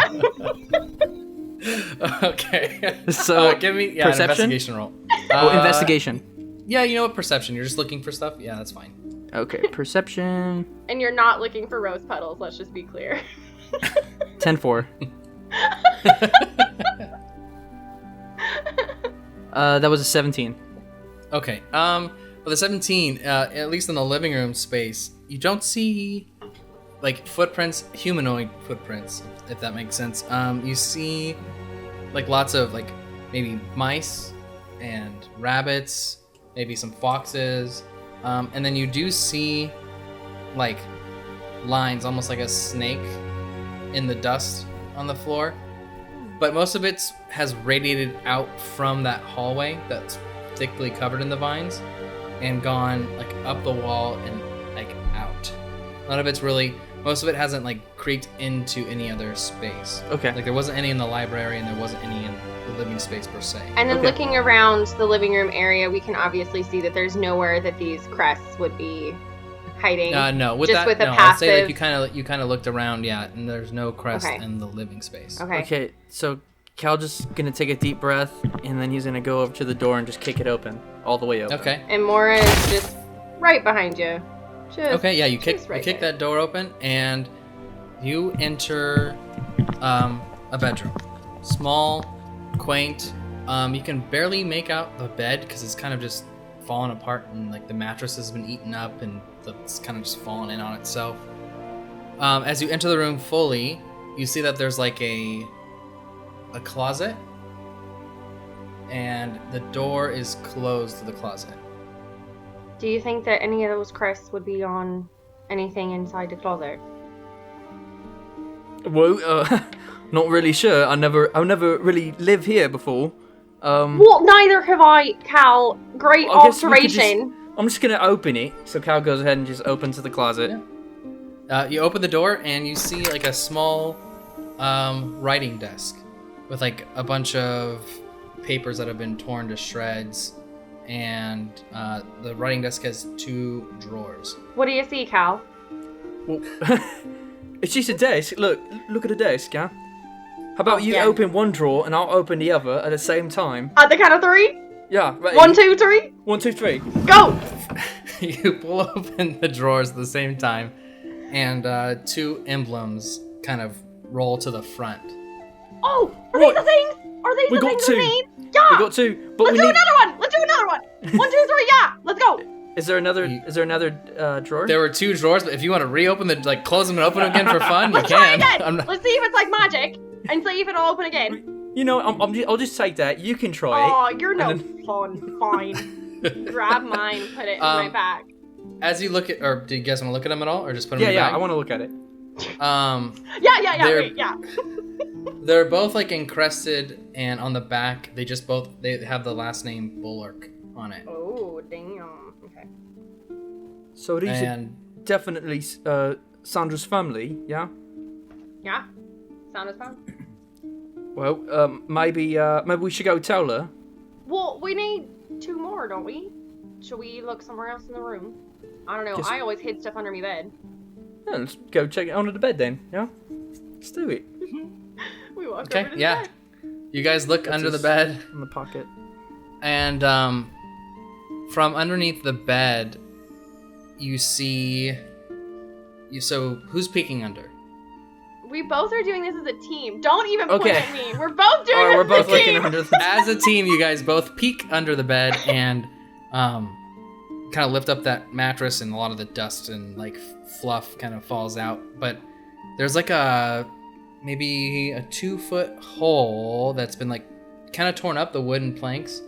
Okay. So, give me an perception? investigation roll. Investigation. Yeah, you know what? Perception. You're just looking for stuff. Yeah, that's fine. Okay, perception. And you're not looking for rose petals. Let's just be clear. 10-4. That was a 17. Okay. With the 17, at least in the living room space, you don't see like footprints, humanoid footprints, if that makes sense. You see like lots of like maybe mice and rabbits, maybe some foxes, and then you do see like lines, almost like a snake, in the dust on the floor. But most of it has radiated out from that hallway that's thickly covered in the vines and gone like up the wall and like out. None of it's really, most of it hasn't like creeped into any other space. Okay. Like there wasn't any in the library and there wasn't any in the living space per se. And then Okay. looking around the living room area, we can obviously see that there's nowhere that these crests would be hiding. No, with just that, with a no, I'd passive. say like you kind of looked around, yeah, and there's no crest Okay. in the living space. Okay. Okay, so Cal just gonna take a deep breath, and then he's gonna go over to the door and just kick it open, all the way open. Okay. And Mora is just right behind you. Just, Okay, yeah, you just kick right you kick there. that door open and you enter a bedroom. Small, quaint. You can barely make out the bed because it's kind of just fallen apart and like the mattress has been eaten up and it's kind of just fallen in on itself. As you enter the room fully, you see that there's like a closet and the door is closed to the closet. Do you think that any of those crests would be on anything inside the closet? Well, not really sure. I never really lived here before. Well, neither have I, Cal. Great I guess we could just- observation. I'm just gonna open it. So Cal goes ahead and just opens the closet. Yeah. You open the door and you see like a small writing desk with like a bunch of papers that have been torn to shreds, and the writing desk has 2 drawers. What do you see, Cal? Well, it's just a desk. Look at the desk, yeah. How about you yeah. open one drawer and I'll open the other at the same time? At the count of 3? Yeah. Ready? 1, 2, 3, 1, 2, 3. go! You pull open the drawers at the same time, and 2 emblems kind of roll to the front. Oh, are What? these the things? Are these We the got things 2. we need? Yeah! We got 2, but Let's we do need. another one! Let's do another one! 1, 2, 3, yeah! Let's go! Is there another drawer? There were 2 drawers, but if you want to reopen the like close them and open them again for fun, you Let's try can. again! I'm not- Let's see if it's like magic, and see if it'll open again. You know, I'll just take that. You can try it. Oh, you're no And fun. Fine. Grab mine, put it in my bag. As you look at, or do you guys want to look at them at all, or just put them Yeah, in your yeah. bag? I want to look at it. Yeah, They're- wait, yeah. They're both like encrusted, and on the back they have the last name Bulwark on it. Oh, damn. Okay. So these And are definitely Sandra's family, yeah. Yeah? Sound is fine. Well, maybe we should go tell her. Well, we need 2 more, don't we? Should we look somewhere else in the room? I don't know. Just- I always hid stuff under my bed. Yeah, let's go check it under the bed then. Yeah, let's do it. We walk okay, over to the yeah. bed. You guys look That's under the his- bed, In the pocket. and from underneath the bed, you see. So who's peeking under? We both are doing this as a team. Don't even point Okay. at me. We're both doing Alright, this we're as both a looking team. under the. As a team, you guys both peek under the bed and kind of lift up that mattress, and a lot of the dust and like fluff kind of falls out. But there's like maybe a 2-foot hole that's been like kind of torn up, the wooden planks,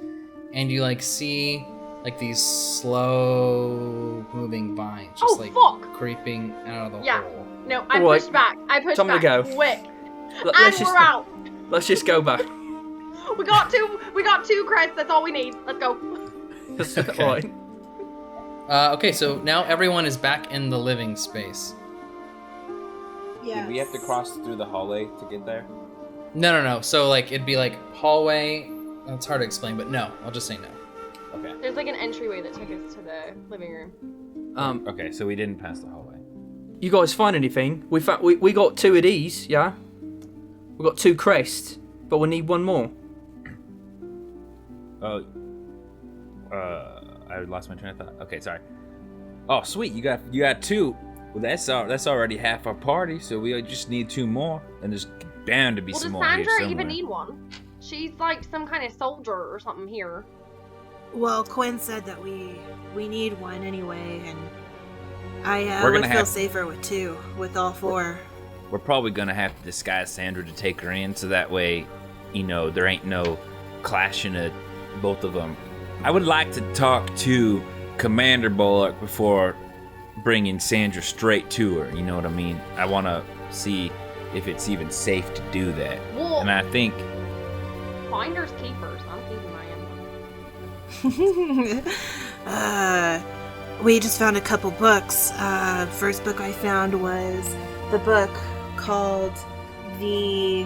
and you like see like these slow moving vines just Oh, like fuck. creeping out of the Yeah. hole. No, I Alright. pushed back. I pushed Time to back. go. Quick. Let's And just we're out. let's just go back. We got 2 crests. That's all we need. Let's go. Okay. Alright. Okay, so now everyone is back in the living space. Yeah. We have to cross through the hallway to get there. No. So like it'd be like hallway. It's hard to explain, but no. I'll just say no. Okay. There's like an entryway that took us to the living room. Okay, so we didn't pass the hallway. You guys find anything? We got 2 of these, yeah. We got 2 crests, but we need 1 more. Oh. I lost my train of thought. Okay, sorry. Oh, sweet. You got 2. Well, that's already half our party. So we just need 2 more, and there's bound to be Well, some does more here Sandra somewhere. even need one? She's like some kind of soldier or something here. Well, Quinn said that we need one anyway, and I We're would gonna feel have- safer with 2, with all 4. We're probably gonna have to disguise Sandra to take her in, so that way, there ain't no clashing of both of them I would like to talk to Commander Bullock before bringing Sandra straight to her. You know what I mean? I want to see if it's even safe to do that. Well, And I think finders keepers. I'm keeping my end. We just found a couple books. First book I found was the book called The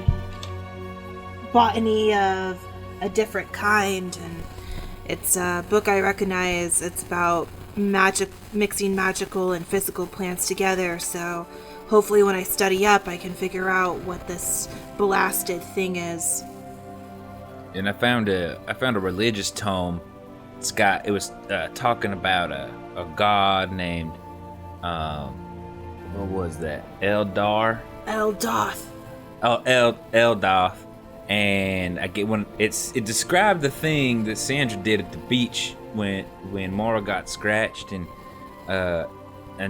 Botany of a Different Kind, and it's a book I recognize. It's about mixing magical and physical plants together, so hopefully when I study up I can figure out what this blasted thing is. and I found a religious tome. It was talking about a god named what was that? Eldoth. Eldoth. And it described the thing that Sandra did at the beach when Mora got scratched, and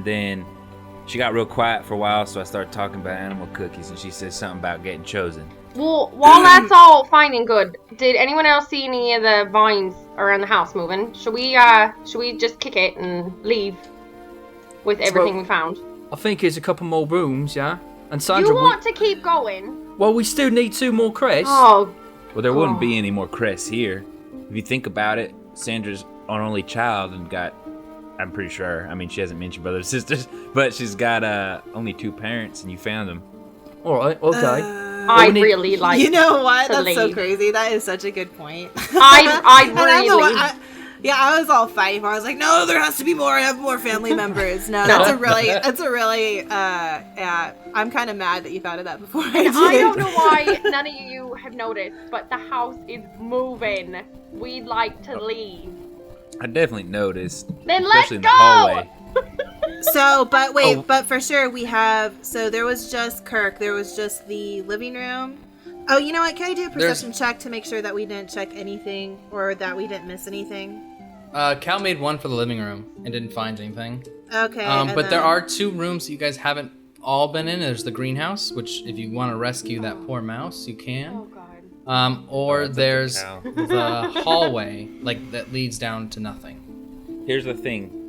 then she got real quiet for a while, so I started talking about animal cookies, and she said something about getting chosen. Well, while that's all fine and good, did anyone else see any of the vines around the house moving? Should we just kick it and leave with everything we found? I think there's a couple more rooms, yeah? And Sandra, You want to keep going? well, we still need 2 more crests. Oh, Well, there wouldn't be any more crests here. If you think about it, Sandra's our only child and I'm pretty sure, I mean, she hasn't mentioned brothers and sisters, but she's got only 2 parents, and you found them. All right, okay. I really like. You know what? to That's so leave. crazy. That is such a good point. I And I'm the really. one- I was all fighting for it. I was like, no, there has to be more. I have more family members. No, that's a really, I'm kind of mad that you thought of that before I did. I don't know why none of you have noticed, but the house is moving. We'd like to leave. I definitely noticed. Then let's especially in go! the hallway. So, but wait, Oh. but for sure we have, so there was just Kirk, there was just the living room. Oh, you know what? Can I do a perception check to make sure that we didn't check anything or that we didn't miss anything? Cal made one for the living room and didn't find anything. Okay. But there are 2 rooms that you guys haven't all been in. There's the greenhouse, which if you want to rescue that poor mouse, you Oh can. god. Or that's a there's cow. the hallway, like that leads down to nothing. Here's the thing.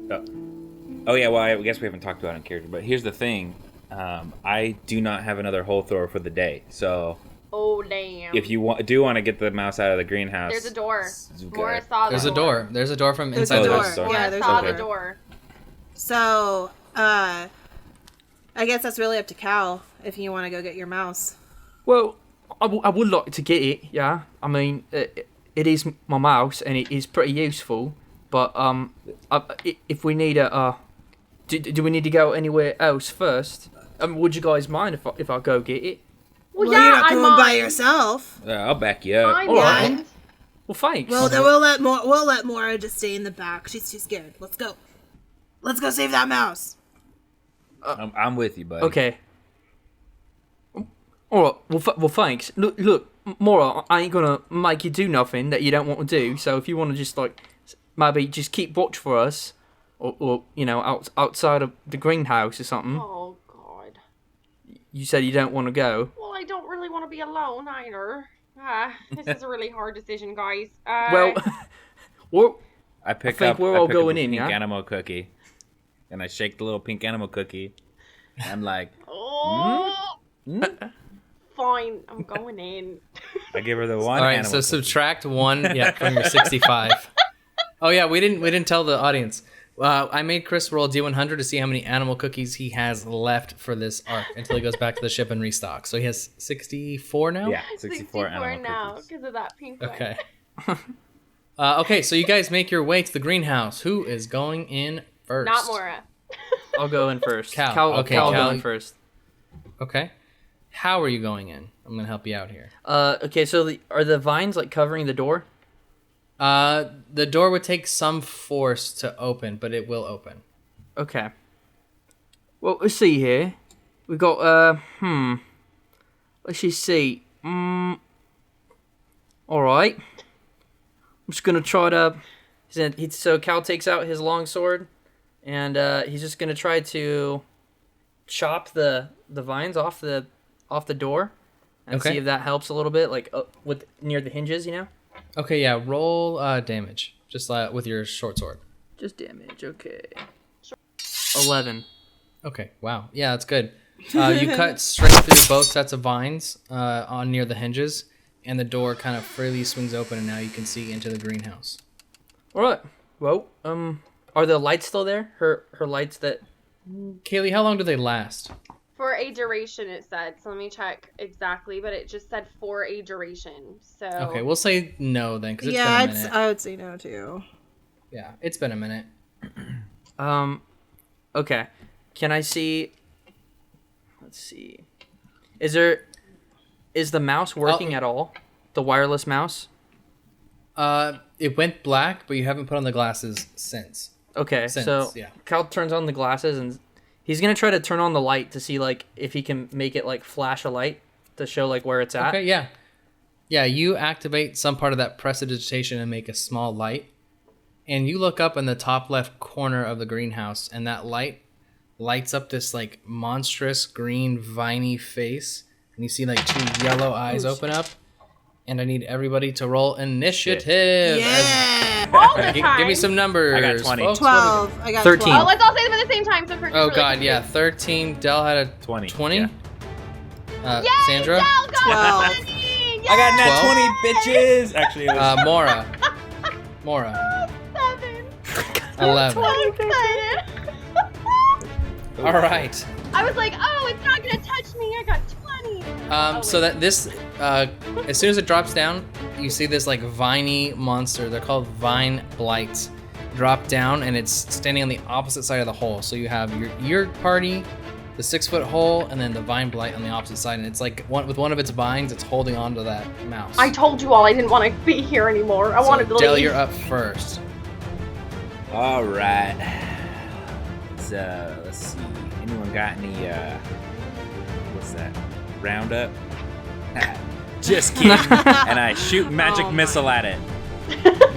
Oh yeah, well, I guess we haven't talked about it in character, but here's the thing. I do not have another hole thrower for the day, so Oh damn. if you do want to get the mouse out of the greenhouse, There's a door. okay. Mora saw the There's a door. There's a door from There's inside a the door. house. door. Yeah, Mora there's saw a the door. door. So, I guess that's really up to Cal if you want to go get your mouse. Well, I would like to get it, yeah? I mean, it is my mouse, and it is pretty useful, but if we need do we need to go anywhere else first? Would you guys mind if I go get it? Well, you're yeah, not I going mind. by yourself. I'll back you up. I All right. mind. Well, thanks. Well, then we'll let Mora just stay in the back. She's too scared. Let's go. Let's go save that mouse. I'm with you, buddy. Okay. All right. Well, thanks. Look, Mora, I ain't gonna make you do nothing that you don't want to do. So if you want to just maybe just keep watch for us, or outside of the greenhouse or something. Oh god. You said you don't want to go. Well, I don't really want to be alone either. This is a really hard decision, guys. Well, I pick think up. we're I all pick up going a in, pink yeah? animal cookie, and I shake the little pink animal cookie. I'm like, oh, fine. I'm going in. I give her the one. All right, animal so cookie. subtract 1, yeah, from your 65. Oh yeah, we didn't tell the audience. I made Chris roll D100 to see how many animal cookies he has left for this arc until he goes back to the ship and restocks. So he has 64 now. Yeah, 64 animal now cookies. because of that pink one. Okay. Okay, so you guys make your way to the greenhouse. Who is going in first? Not Mora. I'll go in first. Cal. Okay, Cal, Cal. go in first. Okay. How are you going in? I'm gonna help you out here. Okay, so are the vines covering the door? The door would take some force to open, but it will open. Okay. Well, let's see here. We got let's just see. All right. I'm just gonna try to. So Cal takes out his long sword, and he's just gonna try to chop the vines off the door, and see if that helps a little bit, with near the hinges, Okay, yeah, roll damage. Just with your short sword. Just damage. Okay. 11. Okay, wow. Yeah, that's good. You cut straight through both sets of vines on near the hinges, and the door kind of freely swings open, and now you can see into the greenhouse. All right. Well, are the lights still there? Her lights that... Kaylee, how long do they last? For a duration, it said. So let me check exactly, but it just said for a duration. So Okay, we'll say no then, because it's been a minute. I would say no too. Yeah, it's been a minute. Okay. Can I see... Let's see. Is the mouse working at all? The wireless mouse? It went black, but you haven't put on the glasses since. Okay, so yeah. Cal turns on the glasses and he's gonna try to turn on the light to see like if he can make it like flash a light to show like where it's at. Okay, yeah. Yeah, you activate some part of that prestidigitation and make a small light. And you look up in the top left corner of the greenhouse, and that light lights up this like monstrous green viney face. And you see like 2 yellow eyes open up. And I need everybody to roll initiative. Yeah. all the time. Give me some numbers. I got 20. Folks. 12. I got 13. 12. Oh, let's all say them at the same time. So Oh god, yeah, 13. Del had a 20. 20. Yeah. Yay, Sandra. Del got 12. 20. Yay! I got nat 20, bitches. Actually, it was Mora. 7. 11. So excited. All right. I was like, oh, it's not gonna touch me. I got 20. So that this, as soon as it drops down, you see this like viney monster. They're called vine blights. Drop down, and it's standing on the opposite side of the hole. So you have your party, the 6-foot hole, and then the vine blight on the opposite side. And it's like with one of its vines, it's holding on to that mouse. I told you all I didn't want to be here anymore. I wanted to Del, leave. you're up first. all right. Let's see. Anyone got any? What's that? Roundup? Just kidding. And I shoot magic missile at it.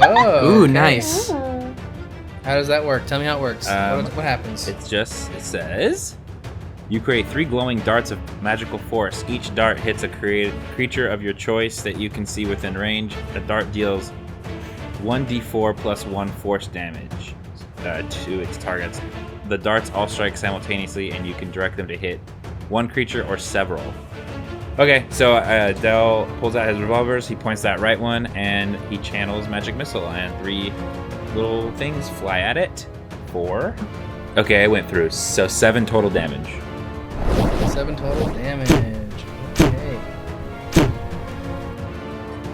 Oh. Ooh, okay. nice. How does that work? Tell me how it works. What happens? It says, you create 3 glowing darts of magical force. Each dart hits a creature of your choice that you can see within range. The dart deals 1d4 plus 1 force damage to its targets. The darts all strike simultaneously, and you can direct them to hit one creature or several. Okay, so Del pulls out his revolvers, he points that right one, and he channels Magic Missile, and 3 little things fly at it. 4. Okay, I went through, so 7 total damage. 7 total damage. Okay.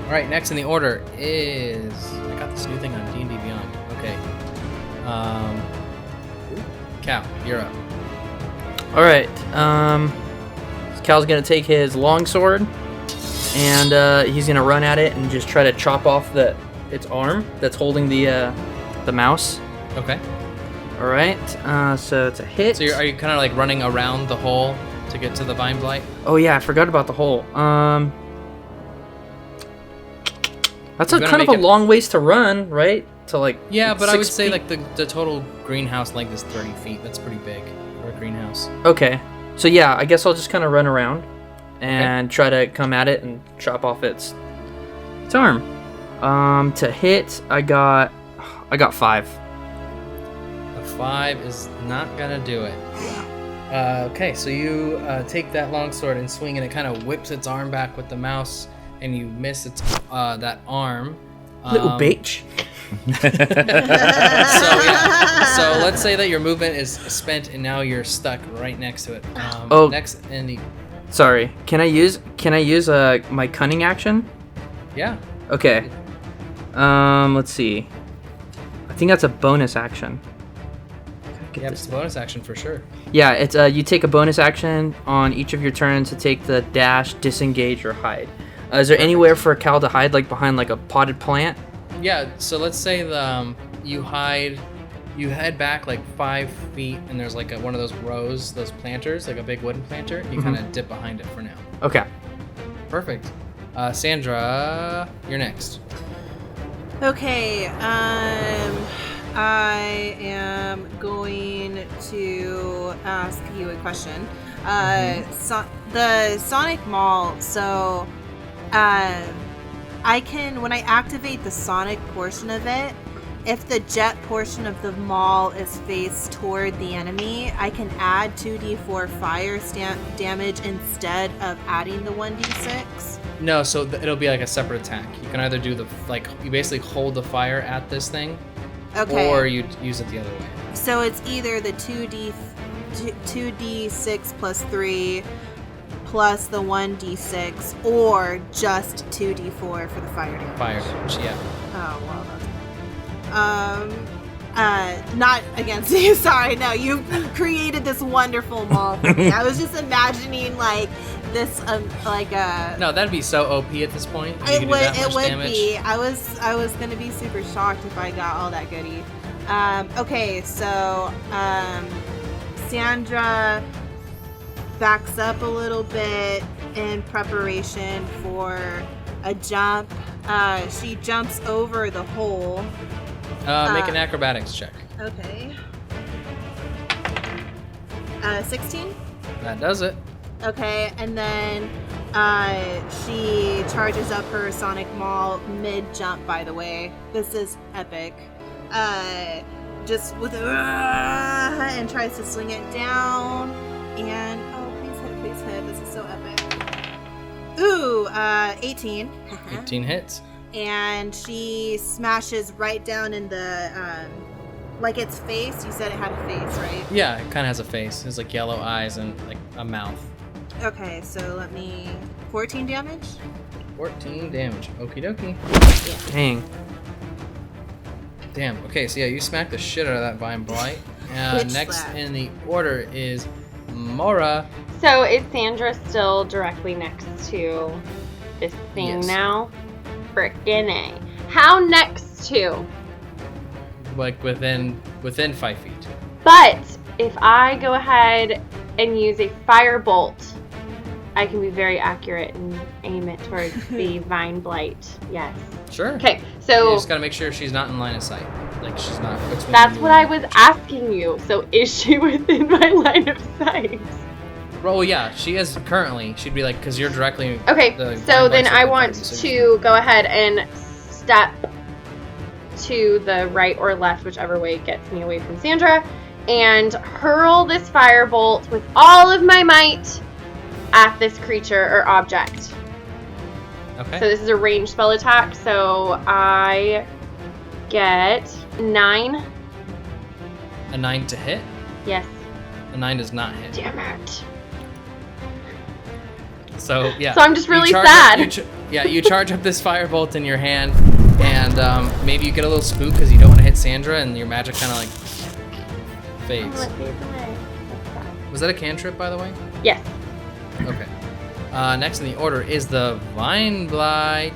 All right, next in the order is... I got this new thing on D&D Beyond. Okay. Cal, you're up. All right. Cal's gonna take his longsword, and he's gonna run at it and just try to chop off its arm that's holding the mouse. Okay. All right. So it's a hit. So are you kind of like running around the hole to get to the vine blight? Oh yeah, I forgot about the hole. That's You're a gonna kind of make a it- long ways to run, right? To like. Yeah, but I would 6 say feet? like the total greenhouse length is 30 feet. That's pretty big for a greenhouse. Okay. So yeah, I guess I'll just kind of run around and try to come at it and chop off its arm. To hit, I got 5. A 5 is not gonna do it. Okay, so you take that longsword and swing, and it kind of whips its arm back with the mouse, and you miss its that arm. Little bitch. So let's say that your movement is spent, and now you're stuck right next to it. Next in the Sorry. Can I use my cunning action? yeah. Okay. Let's see. I think that's a bonus action. Yeah, it's a bonus action for sure. Yeah, it's you take a bonus action on each of your turns to take the dash, disengage, or hide. Is there anywhere for Cal to hide, like behind like a potted plant? Yeah, so let's say you head back like 5 feet, and there's like one of those rows, those planters, like a big wooden planter. You kind of dip behind it for now. Okay. Perfect. Sandra, you're next. Okay, I am going to ask you a question. The Sonic Mall, so I can, when I activate the Sonic portion of it, if the jet portion of the maul is faced toward the enemy, I can add 2d4 fire damage instead of adding the 1d6? No, so it'll be like a separate attack. You can either do you basically hold the fire at this thing, Okay. or you use it the other way. So it's either the 2d6 plus 3 plus the 1d6, or just 2d4 for the fire damage. Fire damage, yeah. Oh, well, that's not against you. Sorry, no, you created this wonderful mall for me. I was just imagining like this, No, that'd be so OP at this point. You It could do would. that It much would damage. be. I was gonna be super shocked if I got all that goodie. Okay, so Sandra backs up a little bit in preparation for a jump. She jumps over the hole. Make an acrobatics check. Okay. 16? That does it. Okay, and then she charges up her Sonic Maul mid-jump, by the way. This is epic. Just with and tries to swing it down. And, oh, please hit. This is so epic. Ooh, 18. 18 hits. And she smashes right down in the, like its face. You said it had a face, right? Yeah, it kind of has a face. It has like yellow eyes and like a mouth. Okay, so let me... 14 damage? 14 damage. Okie dokie. Dang. Damn. Okay, so yeah, you smack the shit out of that Vine Blight. Bitch Next slap. in the order is Mora. So is Sandra still directly next to this thing Yes. now? Frickin' A. How next to? Like within 5 feet. But if I go ahead and use a firebolt, I can be very accurate and aim it towards the Vine Blight. Yes. Sure. Okay, You so just gotta make sure she's not in line of sight. Like she's not. between that's you what and- I was asking you. So is she within my line of sight? Oh yeah, she is currently. She'd be like, because you're directly. Okay, the so Vine then Blight's I right want in front of you, so to go ahead and step to the right or left, whichever way gets me away from Sandra, and hurl this firebolt with all of my might at this creature or object. Okay. So this is a ranged spell attack, so I get 9. A 9 to hit. Yes. A 9 does not hit. Damn it. So yeah. So I'm just you really charge sad. You charge up this firebolt in your hand, and maybe you get a little spook because you don't want to hit Sandra, and your magic kind of like fades. Was that a cantrip, by the way? Yes. Okay. Next in the order is the Vine Blight.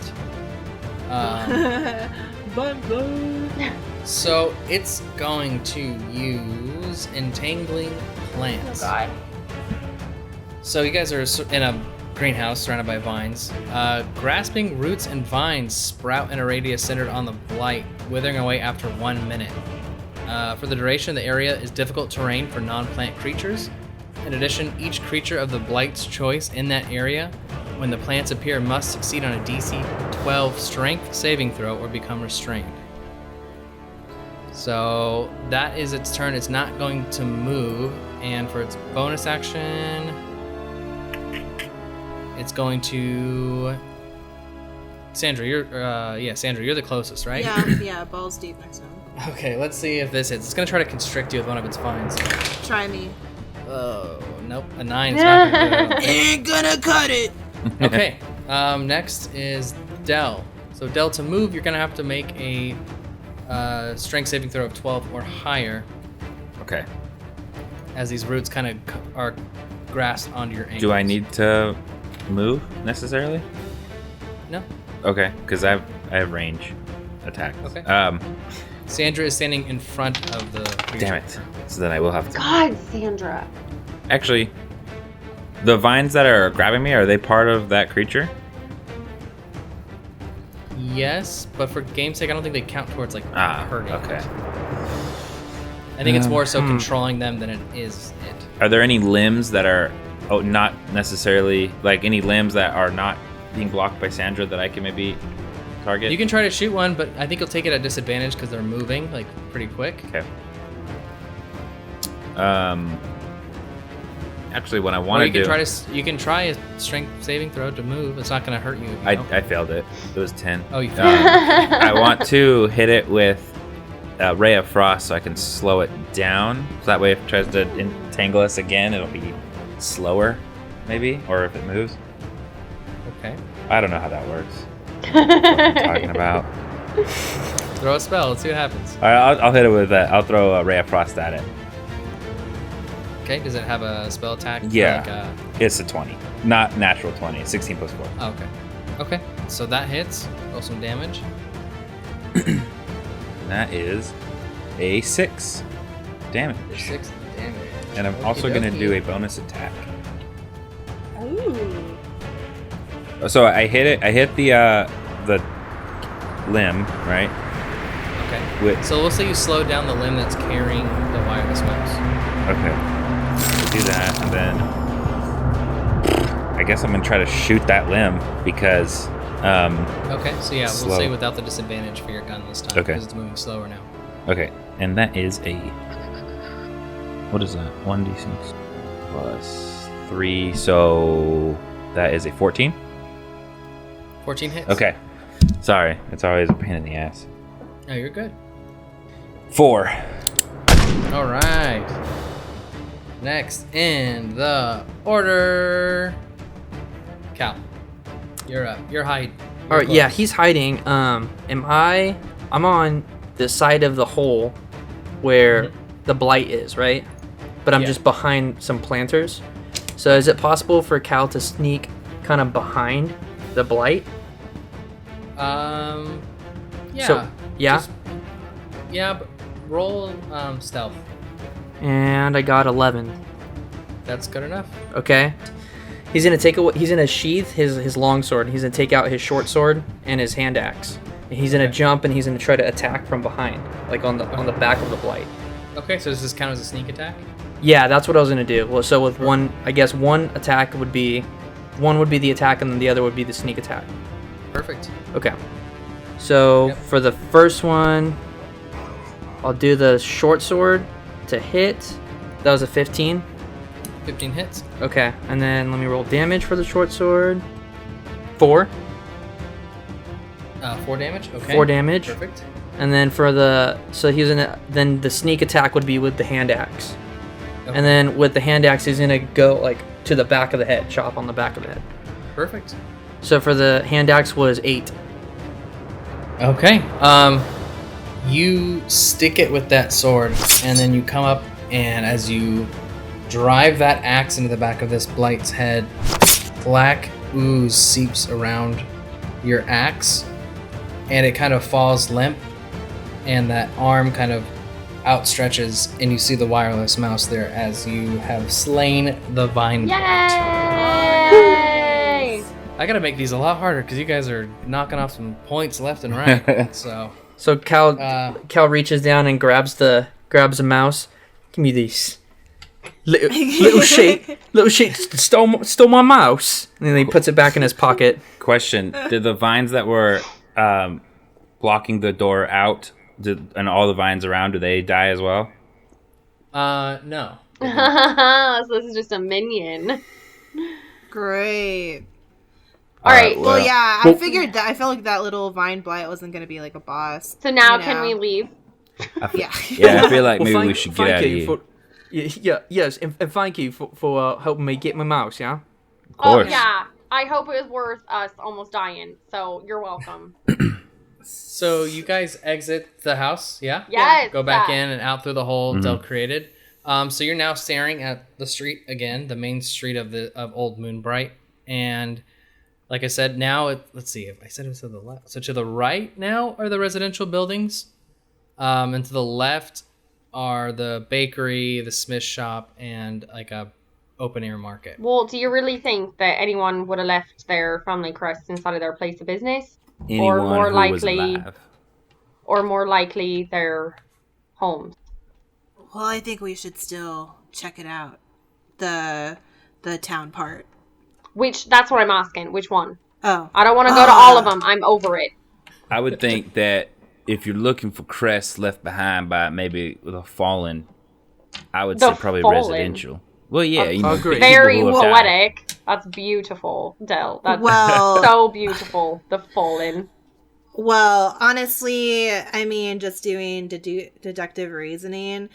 Vine Blight. So it's going to use Entangling Plants. Oh god. So you guys are in a greenhouse surrounded by vines. Grasping roots and vines sprout in a radius centered on the blight, withering away after 1 minute. For the duration, the area is difficult terrain for non-plant creatures. In addition, each creature of the blight's choice in that area, when the plants appear, must succeed on a DC 12 strength saving throw or become restrained. So that is its turn. It's not going to move, and for its bonus action, it's going to. Sandra, you're the closest, right? Yeah, balls deep next to him. Okay, let's see if this hits. It's gonna try to constrict you with one of its vines. Try me. Oh, nope, a 9 is not gonna do it. Ain't gonna cut it. Okay, next is Del. So Del, to move, you're gonna have to make a strength saving throw of 12 or higher, Okay. as these roots kind of are grasped onto your ankles. Do I need to move necessarily? No. Okay, because I have range attack. Okay. Sandra is standing in front of the creature. Damn it. So then I will have to. God, Sandra. Actually, the vines that are grabbing me, are they part of that creature? Yes, but for game's sake, I don't think they count towards like hurting. Okay. I think it's more so controlling them than it is it. Are there any limbs that are not necessarily like any limbs that are not being blocked by Sandra that I can maybe target? You can try to shoot one, but I think you'll take it at disadvantage because they're moving like pretty quick. Okay. Actually, what I Or want you to can do... you can try a strength saving throw to move. It's not going to hurt you. I failed it. It was 10. Oh, you failed. I want to hit it with a Ray of Frost so I can slow it down. So that way if it tries to entangle us again, it'll be slower, maybe? Or if it moves. Okay. I don't know how that works. What I'm talking about. Throw a spell. Let's see what happens. All right, I'll hit it with that. I'll throw a Ray of Frost at it. Okay. Does it have a spell attack? Yeah. It's a 20. Not natural 20. 16 plus 4. Oh, okay. Okay. So that hits. Roll some damage. That is a 6 damage. 6 damage. And I'm also going to do a bonus attack. Ooh. So I hit it. I hit the limb, right? Okay. So we'll say you slow down the limb that's carrying the wireless mouse. Okay. So do that, and then I guess I'm gonna try to shoot that limb because. Okay. So yeah, slow. we'll say without the disadvantage for your gun this time Okay. because it's moving slower now. Okay, and that is a. What is that? 1d6 plus 3, so that is a 14. 14 hits. Okay. Sorry, it's always a pain in the ass. Oh, you're good. 4. All right. Next in the order, Cal. You're up. You're hiding. All right, yeah, he's hiding. I'm on the side of the hole where the blight is, right? But I'm just behind some planters. So is it possible for Cal to sneak kind of behind the blight? Yeah. So, yeah. Yeah, but roll stealth. And I got 11. That's good enough. Okay. He's gonna sheath his long sword. He's gonna take out his short sword and his hand axe. And he's gonna jump and he's gonna try to attack from behind, like on the back of the blight. Okay, so does this count as a sneak attack? Yeah, that's what I was gonna do. Well, so with one attack would be the attack and then the other would be the sneak attack. Perfect. Okay. So for the first one, I'll do the short sword to hit. That was a 15. 15 hits. Okay, and then let me roll damage for the short sword. 4. 4 damage. Okay. 4 damage. Perfect. And then then the sneak attack would be with the hand axe. Okay. And then with the hand axe, he's gonna go like to the back of the head, chop on the back of the head. Perfect. So for the hand axe was 8. Okay. You stick it with that sword, and then you come up, and as you drive that axe into the back of this blight's head, black ooze seeps around your axe, and it kind of falls limp, and that arm kind of outstretches, and you see the wireless mouse there as you have slain the vine blight. Yay! I gotta make these a lot harder because you guys are knocking off some points left and right. So Cal reaches down and grabs the mouse. Give me these. Little shake stole my mouse. And then he puts it back in his pocket. Question: did the vines that were blocking the door out, and all the vines around, do they die as well? No. So this is just a minion. Great. All right. Well, yeah, I figured that. I felt like that little vine blight wasn't going to be like a boss. So now can we leave? Yeah. Yeah, I feel like maybe we should get out of here. Yes, and thank you for helping me get my mouse, yeah? Of course. Oh, yeah. I hope it was worth us almost dying. So you're welcome. So you guys exit the house, yeah? Yes. Go back in and out through the hole Del created. So you're now staring at the street again, the main street of Old Moonbright, and like I said, now let's see if I said it was to the left. So to the right now are the residential buildings, and to the left are the bakery, the smith shop, and like a open air market. Well, do you really think that anyone would have left their family crest inside of their place of business? Anyone or more who likely, was alive. or more likely their homes? Well, I think we should still check it out. The town part. That's what I'm asking. Which one? Oh. I don't want to go to all of them. I'm over it. I would think that if you're looking for crests left behind by maybe the fallen, I would say probably fallen. residential. Well, yeah, you know, agree. Very people who have died. poetic. That's beautiful, Del. That's Well- so beautiful. The fallen. Well, honestly, I mean, just doing deductive reasoning,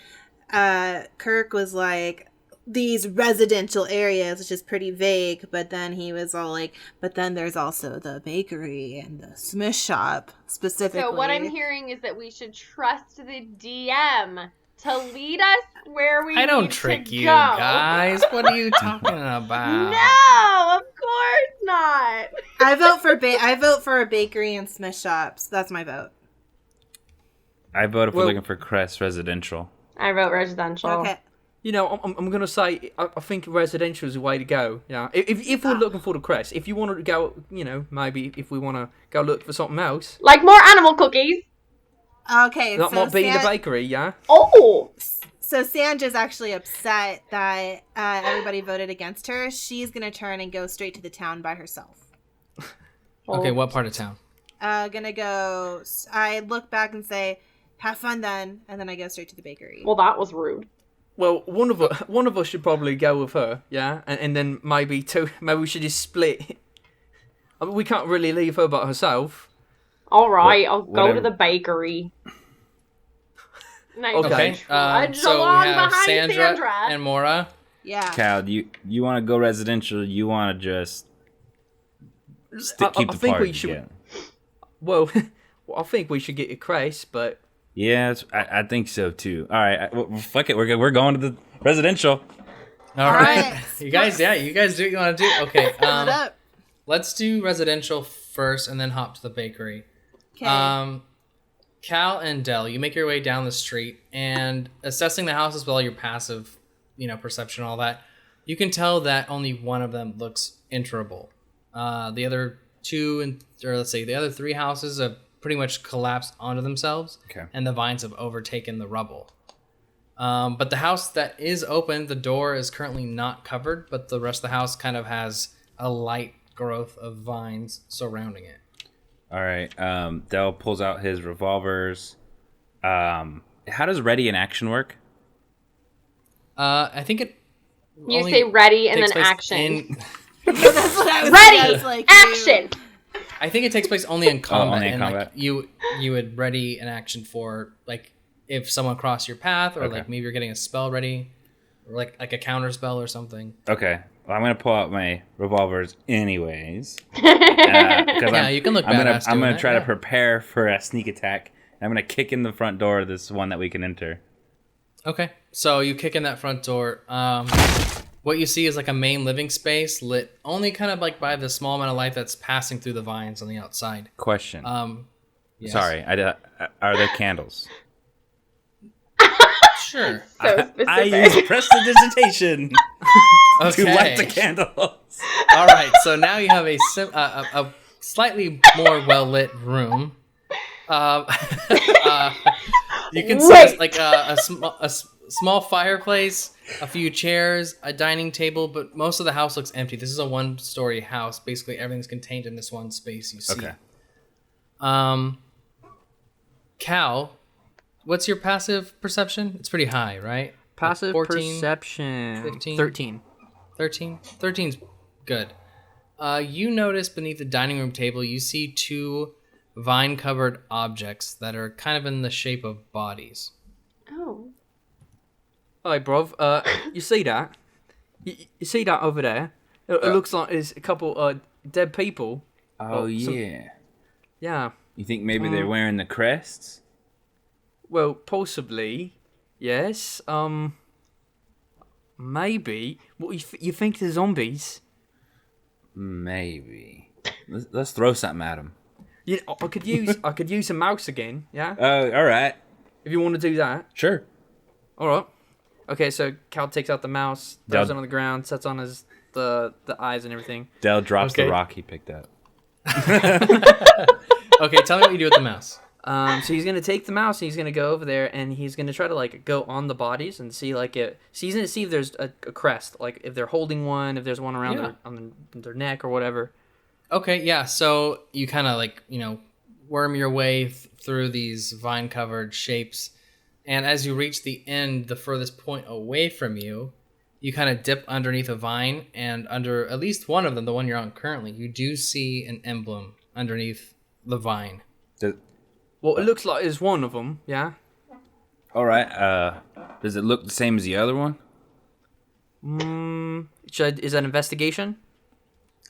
Kirk was like, these residential areas, which is pretty vague, but then he was all like, but then there's also the bakery and the smith shop, specifically. So what I'm hearing is that we should trust the DM to lead us where we I don't need trick to you, go. guys. What are you talking about? No, of course not. I vote for a bakery and smith shops. That's my vote. I vote if we're Well- looking for crest residential. I wrote residential. Okay. You know, I'm gonna say I think residential is the way to go. Yeah, if we're looking for the crest, if you want to go, you know, maybe if we want to go look for something else, Like more animal cookies. Okay, that so might be the bakery. Yeah. Oh. So Sandra's actually upset that everybody voted against her. She's gonna turn and go straight to the town by herself. Okay, what part of town? Gonna go. I look back and say, "Have fun then," and then I go straight to the bakery. Well, that was rude. Well, one of us should probably go with her. Yeah, and then maybe we should just split. I mean, we can't really leave her by herself. All right, I'll go whatever. to the bakery. Nice. Okay, Trudge so along we have behind Sandra. and Mora. Yeah. Cal, do you want to go residential? You want to just keep the think party we should. together? Well, I think we should get a crest, but Yeah, I think so too. All right, well, fuck it. We're going to the residential. All right. right. You guys do what you want to do. Okay. Split up. Let's do residential first and then hop to the bakery. Okay. Cal and Del, you make your way down the street and assessing the house as well, your passive, perception, all that. You can tell that only one of them looks enterable. The other the other three houses have pretty much collapsed onto themselves. Okay. And the vines have overtaken the rubble. But the house that is open, the door is currently not covered, but the rest of the house kind of has a light growth of vines surrounding it. All right. Del pulls out his revolvers. How does ready in action work? I think it. You only say ready and takes then place action. That's what I was Ready! I was like, Action! I think it takes place only in combat. only in and combat. Like, you would ready an action for like if someone crossed your path, or Okay. like maybe you're getting a spell ready, or like a counter spell or something. Okay. Well, I'm gonna pull out my revolvers anyways. Yeah, you can look I'm badass gonna doing try that, to prepare for a sneak attack. I'm gonna kick in the front door of this one that we can enter. Okay, so you kick in that front door. What you see is like a main living space lit only kind of like by the small amount of light that's passing through the vines on the outside. Question. Yes. Sorry. Are there candles? Sure. So specific. I use prestidigitation to light the Okay. candles. All right, so now you have a slightly more well lit room. You can see Wait. like a small fireplace, a few chairs, a dining table, but most of the house looks empty. This is a one-story house. Basically, everything's contained in this one space you see. Okay. Cal, what's your passive perception? It's pretty high, right? passive 14, perception 15? 13. 13? 13's good. You notice beneath the dining room table, you see two vine-covered objects that are kind of in the shape of bodies. Oh. Hi, bruv. You see that? You see that over there? It looks like there's a couple dead people. Oh, some- yeah. Yeah. You think maybe they're wearing the crests? Well, possibly. Yes. Maybe. What you think they're zombies? Maybe. Let's throw something at them. Yeah, I could use a mouse again. Yeah. All right. If you want to do that. Sure. All right. Okay, so Cal takes out the mouse, throws Del- it on the ground, sets on the eyes and everything. Del drops Okay. the rock he picked up. Okay, tell me what you do with the mouse. So he's gonna take the mouse and he's gonna go over there and he's gonna try to like go on the bodies and see like it. So he's gonna see if there's a crest, like if they're holding one, if there's one around Yeah. on their neck or whatever. Okay, yeah, so you kind of like, worm your way through these vine-covered shapes, and as you reach the end, the furthest point away from you, you kind of dip underneath a vine, and under at least one of them, the one you're on currently, you do see an emblem underneath the vine. Well, it looks like it's one of them, yeah? All right. Does it look the same as the other one? Is that investigation?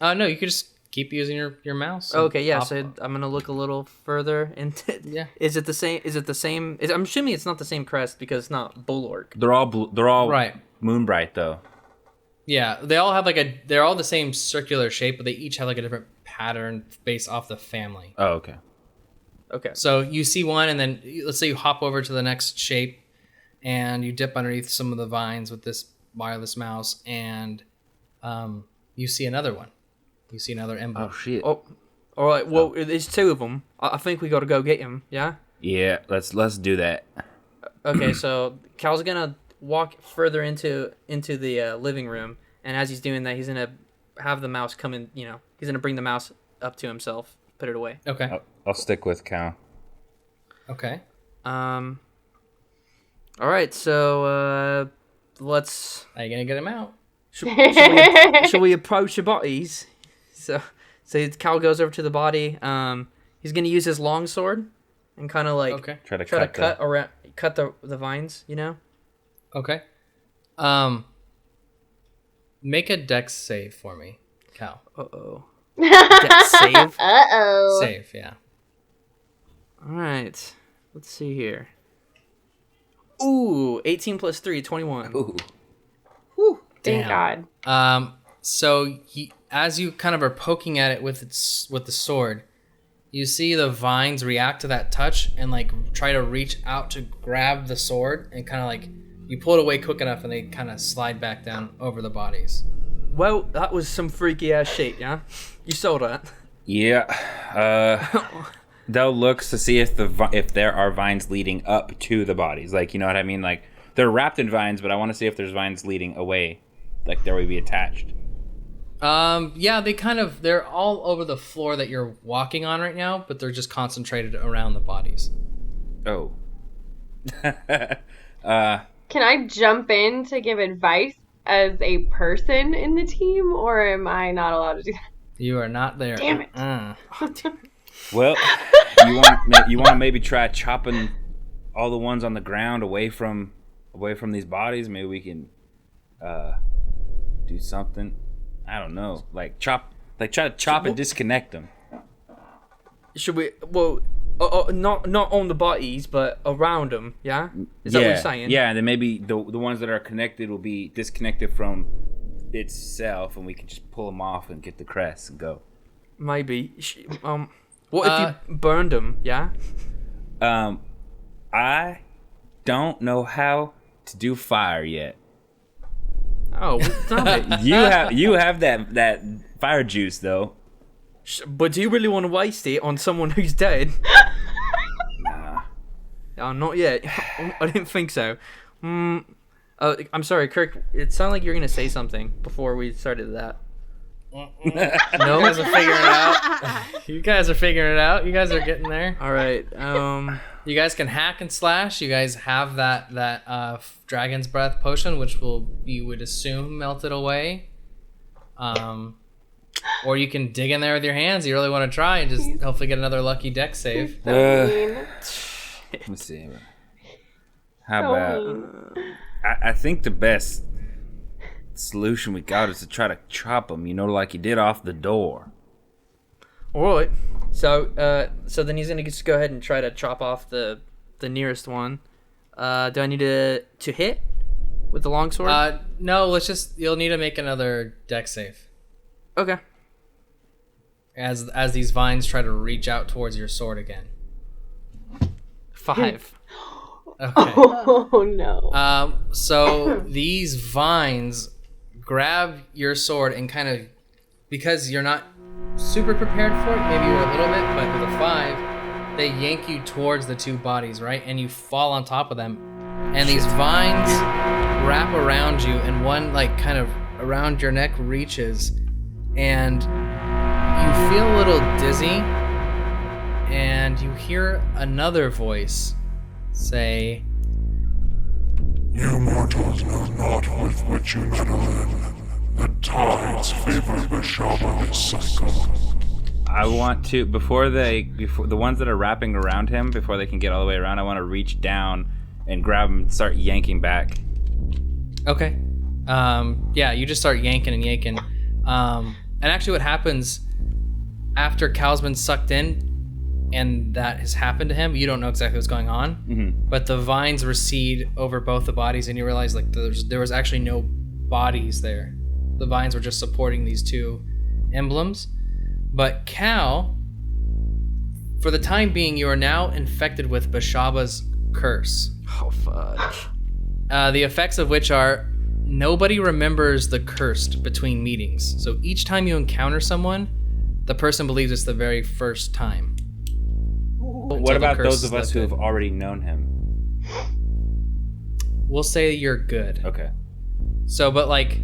No, you could just keep using your mouse. Okay, yeah, so I'm going to look a little further into it. Yeah. Is it the same? I'm assuming it's not the same crest because it's not Bulwark. They're all right. Moonbright though. Yeah, they all have they're all the same circular shape, but they each have like a different pattern based off the family. Oh, okay. Okay. So you see one, and then let's say you hop over to the next shape, and you dip underneath some of the vines with this wireless mouse, and you see another one. You see another emblem. Oh shit. Oh, all right. Well, there's two of them. I think we got to go get him. Yeah. Yeah. Let's do that. Okay. So Cal's gonna walk further into the living room, and as he's doing that, he's gonna have the mouse come in. You know, he's gonna bring the mouse up to himself, put it away. Okay. I'll stick with Cal. Okay. All right. So let's. Are you gonna get him out? Shall we approach the bodies? So Cal goes over to the body. He's gonna use his long sword and kind of like Try to cut the vines. You know. Okay. Make a dex save for me, Cal. Uh-oh. Dex save. Uh-oh. Save, yeah. All right. Let's see here. Ooh, 18 plus 3, 21. Ooh. Whew. Thank God. So as you kind of are poking at it with the sword, you see the vines react to that touch and like try to reach out to grab the sword, and kind of like you pull it away quick enough, and they kind of slide back down over the bodies. Well, that was some freaky ass shit, yeah? You saw that? Yeah. Dell looks to see if there are vines leading up to the bodies. Like, you know what I mean? Like, they're wrapped in vines, but I want to see if there's vines leading away. Like, they would be attached. Yeah, they're all over the floor that you're walking on right now, but they're just concentrated around the bodies. Oh. Can I jump in to give advice as a person in the team, or am I not allowed to do that? You are not there. Damn it. Well, you want to maybe try chopping all the ones on the ground away from these bodies? Maybe we can do something. I don't know. Try to chop and disconnect them. Should we? Well, not on the bodies, but around them. Yeah. Is that what you're saying? Yeah, and then maybe the ones that are connected will be disconnected from itself, and we can just pull them off and get the crest and go. Maybe. What if you burned them? Yeah. I don't know how to do fire yet. Oh, damn it. You have that fire juice though. But do you really want to waste it on someone who's dead? Nah. Oh, not yet. I didn't think so. I'm sorry, Kirk. It sounded like you were gonna say something before we started that. No, you guys are figuring it out. You guys are figuring it out. You guys are getting there. All right. You guys can hack and slash. You guys have that dragon's breath potion, which you would assume melted away. Or you can dig in there with your hands. You really want to try and just hopefully get another lucky deck save. Let's see. How about? I think the best solution we got is to try to chop them. You know, like you did off the door. All right. So then he's gonna just go ahead and try to chop off the nearest one. Do I need to hit with the longsword? No. You'll need to make another deck save. Okay. As these vines try to reach out towards your sword again. 5. Okay. Oh no. So these vines grab your sword and kind of, because you're not super prepared for it, maybe you're a little bit, but with a 5, they yank you towards the two bodies, right? And you fall on top of them. And these vines wrap around you, and one kind of around your neck reaches, and you feel a little dizzy, and you hear another voice say, You mortals know not with which you meddle in. The tides favor Bashaba cycle. I want to before the ones that are wrapping around him before they can get all the way around. I want to reach down and grab him and start yanking back. okay. Yeah, you just start yanking and yanking. And actually what happens after Cal's been sucked in and that has happened to him, you don't know exactly what's going on, but the vines recede over both the bodies and you realize like there was actually no bodies there. The vines were just supporting these two emblems. But Cal, for the time being, you are now infected with Bashaba's curse. Oh, fudge. The effects of which are nobody remembers the cursed between meetings. So each time you encounter someone, the person believes it's the very first time. What about those of us who have already known him? We'll say you're good. Okay. So, but like,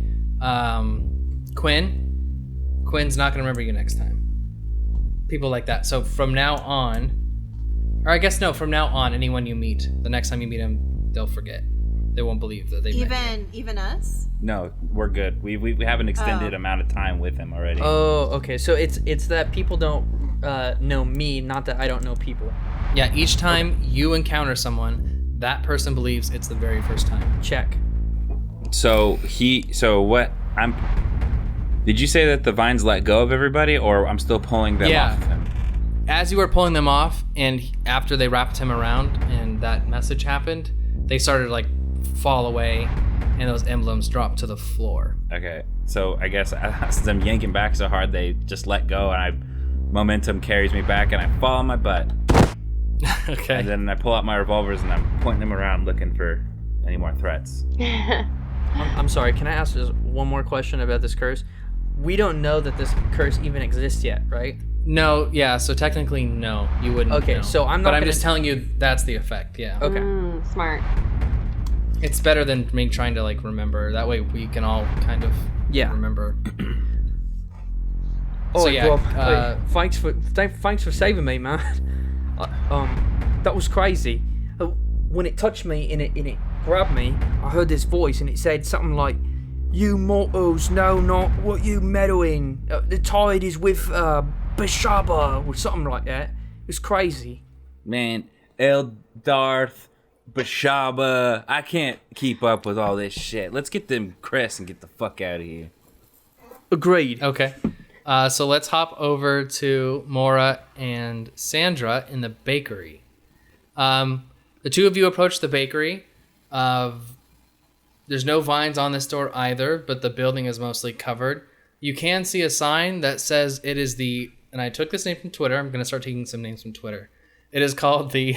Quinn's not gonna remember you next time. People like that. So from now on, or I guess no, from now on, anyone you meet, the next time you meet him, they'll forget. They won't believe that they met you. Even us? No, we're good. We have an extended amount of time with him already. Oh, okay. So it's that people don't know me, not that I don't know people. Yeah, each time you encounter someone, that person believes it's the very first time. Check. Did you say that the vines let go of everybody, or I'm still pulling them off of him? As you were pulling them off, and after they wrapped him around, and that message happened, they started to like fall away, and those emblems dropped to the floor. Okay, so I guess since I'm yanking back so hard, they just let go, and momentum carries me back, and I fall on my butt. Okay. And then I pull out my revolvers, and I'm pointing them around, looking for any more threats. I'm sorry, can I ask just one more question about this curse? We don't know that this curse even exists yet, right? No, yeah, so technically no, you wouldn't Okay, know. so I'm not But I'm gonna- just telling you that's the effect, yeah. Okay. Smart. It's better than me trying to like remember. That way we can all kind of remember. Oh, So, yeah, well, thanks for saving me, man. That was crazy. When it touched me and it grabbed me, I heard this voice and it said something like, "You mortals know not what you meddle in. The tide is with Bashaba," or something like that. It was crazy. Man, Eldarth, Bashaba, I can't keep up with all this shit. Let's get them crests and get the fuck out of here. Agreed. Okay. So let's hop over to Mora and Sandra in the bakery. The two of you approach the bakery. There's no vines on this door either, but the building is mostly covered. You can see a sign that says it is the, and I took this name from Twitter. I'm going to start taking some names from Twitter. It is called the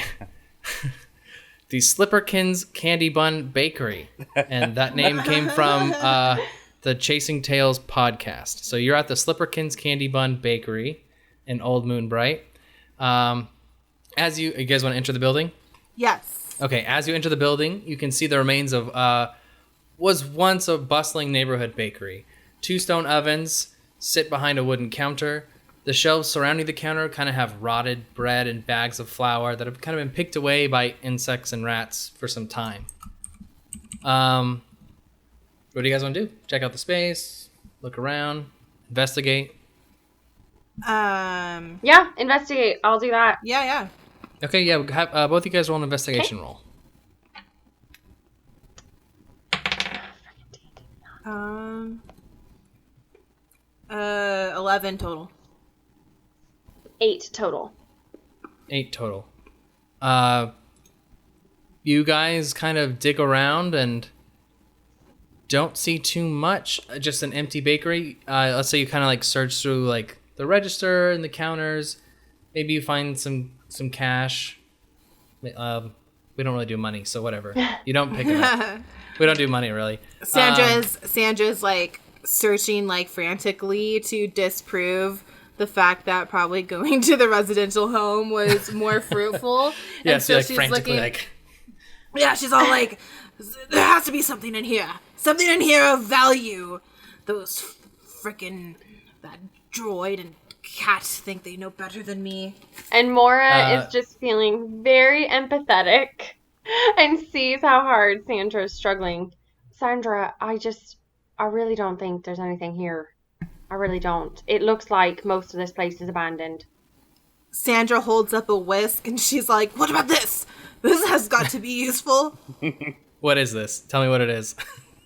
the Slipperkins Candy Bun Bakery. And that name came from the Chasing Tales podcast. So you're at the Slipperkins Candy Bun Bakery in Old Moonbright. You guys want to enter the building? Yes. Okay, as you enter the building, you can see the remains of was once a bustling neighborhood bakery. 2 stone ovens sit behind a wooden counter. The shelves surrounding the counter kind of have rotted bread and bags of flour that have kind of been picked away by insects and rats for some time. What do you guys want to do? Check out the space, look around, investigate. Yeah, investigate. I'll do that. Yeah. Okay, yeah, both of you guys roll an investigation roll. 11 total. 8 total. 8 total. You guys kind of dig around and don't see too much. Just an empty bakery. Let's say you kind of like search through like the register and the counters. Maybe you find some cash. We don't really do money, so whatever. You don't pick it up. We don't do money really. Sandra's like searching like frantically to disprove the fact that probably going to the residential home was more fruitful. Yeah, and so like she's frantically looking, like. yeah, she's all like, there has to be something in here. Something in here of value. Those frickin' that droid and cat think they know better than me. And Mora is just feeling very empathetic and sees how hard Sandra is struggling. Sandra, I really don't think there's anything here. I really don't. It looks like most of this place is abandoned. Sandra holds up a whisk and she's like, what about this? This has got to be useful. What is this? Tell me what it is.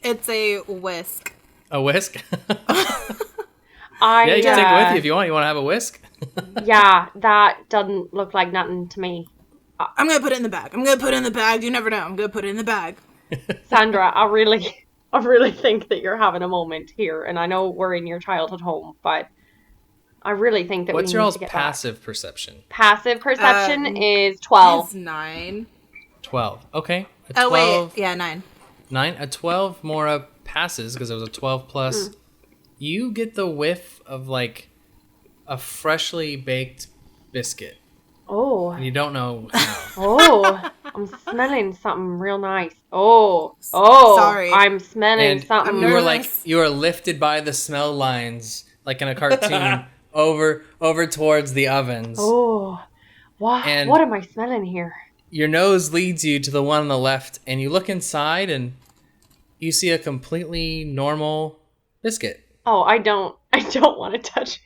It's a whisk. A whisk? Yeah, you can take it with you if you want. You want to have a whisk? Yeah, that doesn't look like nothing to me. I'm going to put it in the bag. You never know. I'm going to put it in the bag. Sandra, I really think that you're having a moment here. And I know we're in your childhood home, but I really think that What's we your need all's to get passive perception? Passive perception is 12. It's 9. 12. Okay. A 12, Oh, wait. Yeah, 9. 9. A 12 Mora passes because it was a 12 plus. You get the whiff of like a freshly baked biscuit. Oh. And you don't know how. Oh, I'm smelling something real nice. Oh, Sorry. I'm smelling And something. you were nervous. you were lifted by the smell lines like in a cartoon over towards the ovens. Oh, And- what am I smelling here? Your nose leads you to the one on the left, and you look inside, and you see a completely normal biscuit. Oh, I don't want to touch it.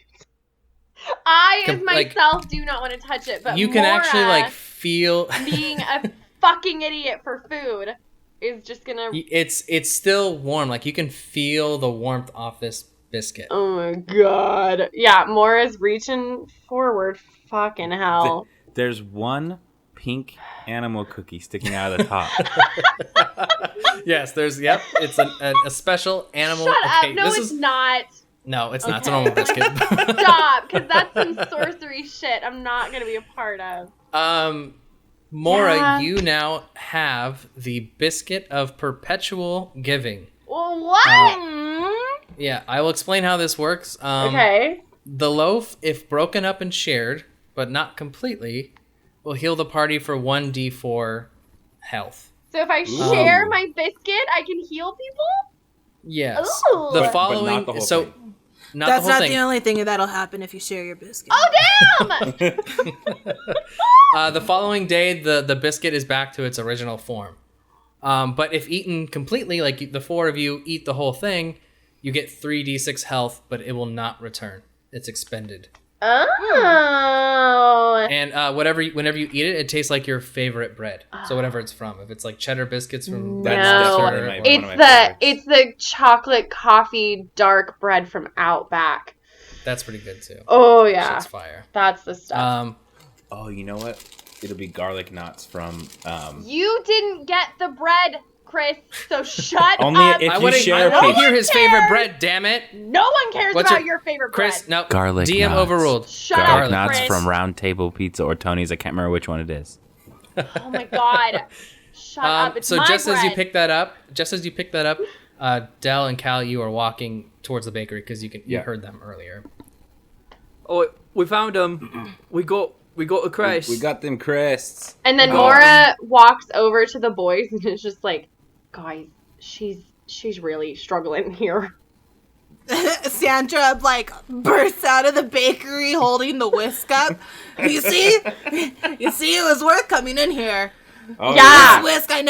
I, as like, myself, do not want to touch it, but You can Mora, actually like feel being a fucking idiot for food is just gonna. it's still warm. Like you can feel the warmth off this biscuit. Oh my god! Yeah, Mora's reaching forward. Fucking hell! There's one pink animal cookie sticking out of the top. Yes, it's a special animal. Shut up! Okay, No, it's not. No, it's not. It's a Okay. normal biscuit. Stop, because that's some sorcery shit I'm not gonna be a part of. Mora, Yeah. you now have the biscuit of perpetual giving. Well, what? Yeah, I will explain how this works. Okay. The loaf, if broken up and shared, but not completely, will heal the party for 1d4 health. So if I share my biscuit, I can heal people? Yes. Ooh. The But following, not the whole so thing. not That's the whole not thing. the only thing that'll happen if you share your biscuit. Oh, damn! The following day, the biscuit is back to its original form. But if eaten completely, like the four of you eat the whole thing, you get 3d6 health, but it will not return. It's expended. Oh. And whenever you eat it, it tastes like your favorite bread. So whatever it's from. If it's like cheddar biscuits from That's No. definitely one of It's my the favorites. it's the chocolate coffee dark bread from Outback. that's pretty good too. Oh yeah, Shit's fire. that's the stuff. Oh, you know what? It'll be garlic knots from. You didn't get the bread, Chris. So shut Only up. if I you wouldn't share a I wouldn't piece. hear his favorite bread, damn it. No one cares What's about your- your favorite Chris, bread. no. Garlic DM knots. overruled. Shut Garlic up, knots Chris. from Round Table Pizza or Tony's. I can't remember which one it is. Oh my god. Shut up. It's So my just bread. as you pick that up, Del and Cal, you are walking towards the bakery because you Yeah. heard them earlier. Oh, we found them. We got a crest. We got them crests. And then Mora walks over to the boys and is just like, guys, she's really struggling here. Sandra bursts out of the bakery holding the whisk up. You see, it was worth coming in here. Oh, Yeah. This whisk, I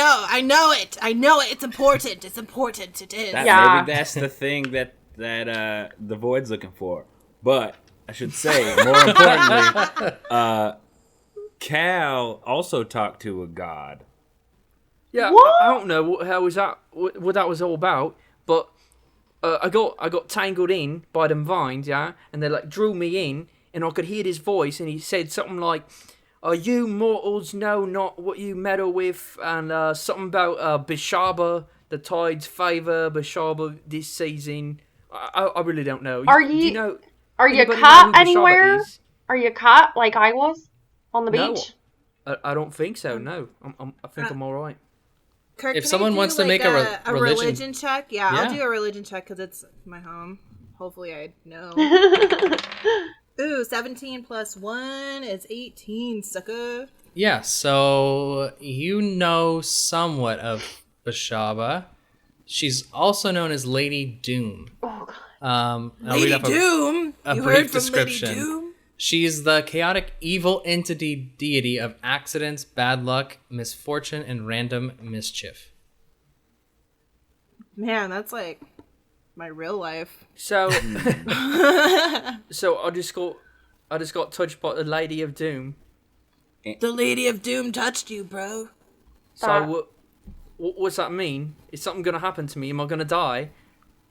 know it. It's important. It is. Yeah. Maybe that's the thing that the void's looking for. But I should say, more importantly, Cal also talked to a god. Yeah, I don't know what that was all about, but I got tangled in by them vines, yeah, and they drew me in, and I could hear his voice, and he said something like, "You mortals know not what you meddle with," and something about Bishaba, the tides favour Bishaba this season. I really don't know. Are Do you- know? Are you anybody know caught who Bishaba anywhere? is? Are you caught like I was on the No. beach? I don't think so. No, I think I'm all right. Kirk, If can someone I do, wants to make a religion- religion check, yeah, I'll Yeah. do a religion check because it's my home. Hopefully, I know. Ooh, 17 plus 1 is 18, sucker. Yeah, so you know somewhat of Bashaba. She's also known as Lady Doom. Oh god. I'll Lady read off Doom. a You brief heard from description. Lady Doom. She's the chaotic evil entity deity of accidents, bad luck, misfortune, and random mischief. Man, that's like my real life. So, so I just got touched by the Lady of Doom. The Lady of Doom touched you, bro. So, what's that mean? Is something gonna happen to me? Am I gonna die?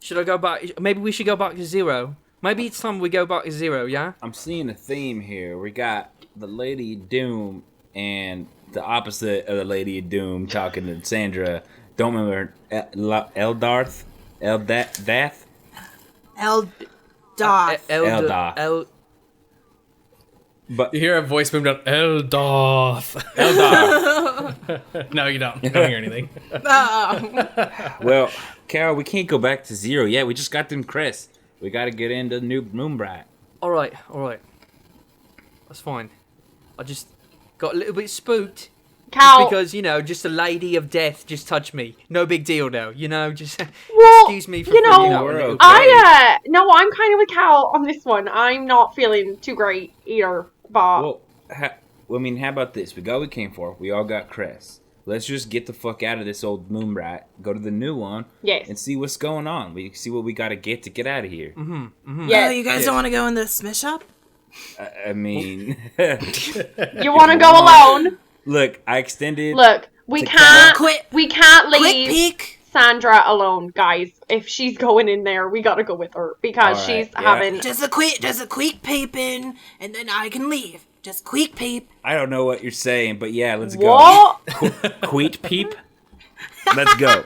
Should I go back? Maybe we should go back to 0. Maybe it's time we go back to 0, yeah? I'm seeing a theme here. We got the Lady of Doom and the opposite of the Lady of Doom talking to Sandra. Don't remember Eldarth? Eldath? Eldoth. But You hear a voice boom down, Eldoth. Eldar. No, you don't. You don't hear anything. Well, Carol, we can't go back to 0 yet. We just got them crests. We gotta get into New Moonbright. All right. That's fine. I just got a little bit spooked. Cal, Because, just a Lady of Death just touched me. No big deal, though. Just well, excuse me for you know, freaking out a we're little okay. bit. no, I'm kind of with Cal on this one. I'm not feeling too great either, but Well, how about this? We got what we came for. We all got crests. Let's just get the fuck out of this Old Moonbright, go to the new one, yes. and see what's going on. We see what we gotta get to get out of here. Yes. Oh, you guys don't want to go in the Smith shop? I mean, You want to go alone? look, I extended. Look, we To can't. Quick- We can't Quick leave peek. Sandra alone, guys. If she's going in there, we gotta go with her because All right, she's yeah. having. Just a quick peep in, and then I can leave. Just quick peep. I don't know what you're saying, but yeah, let's go. What? Queet peep. Let's go.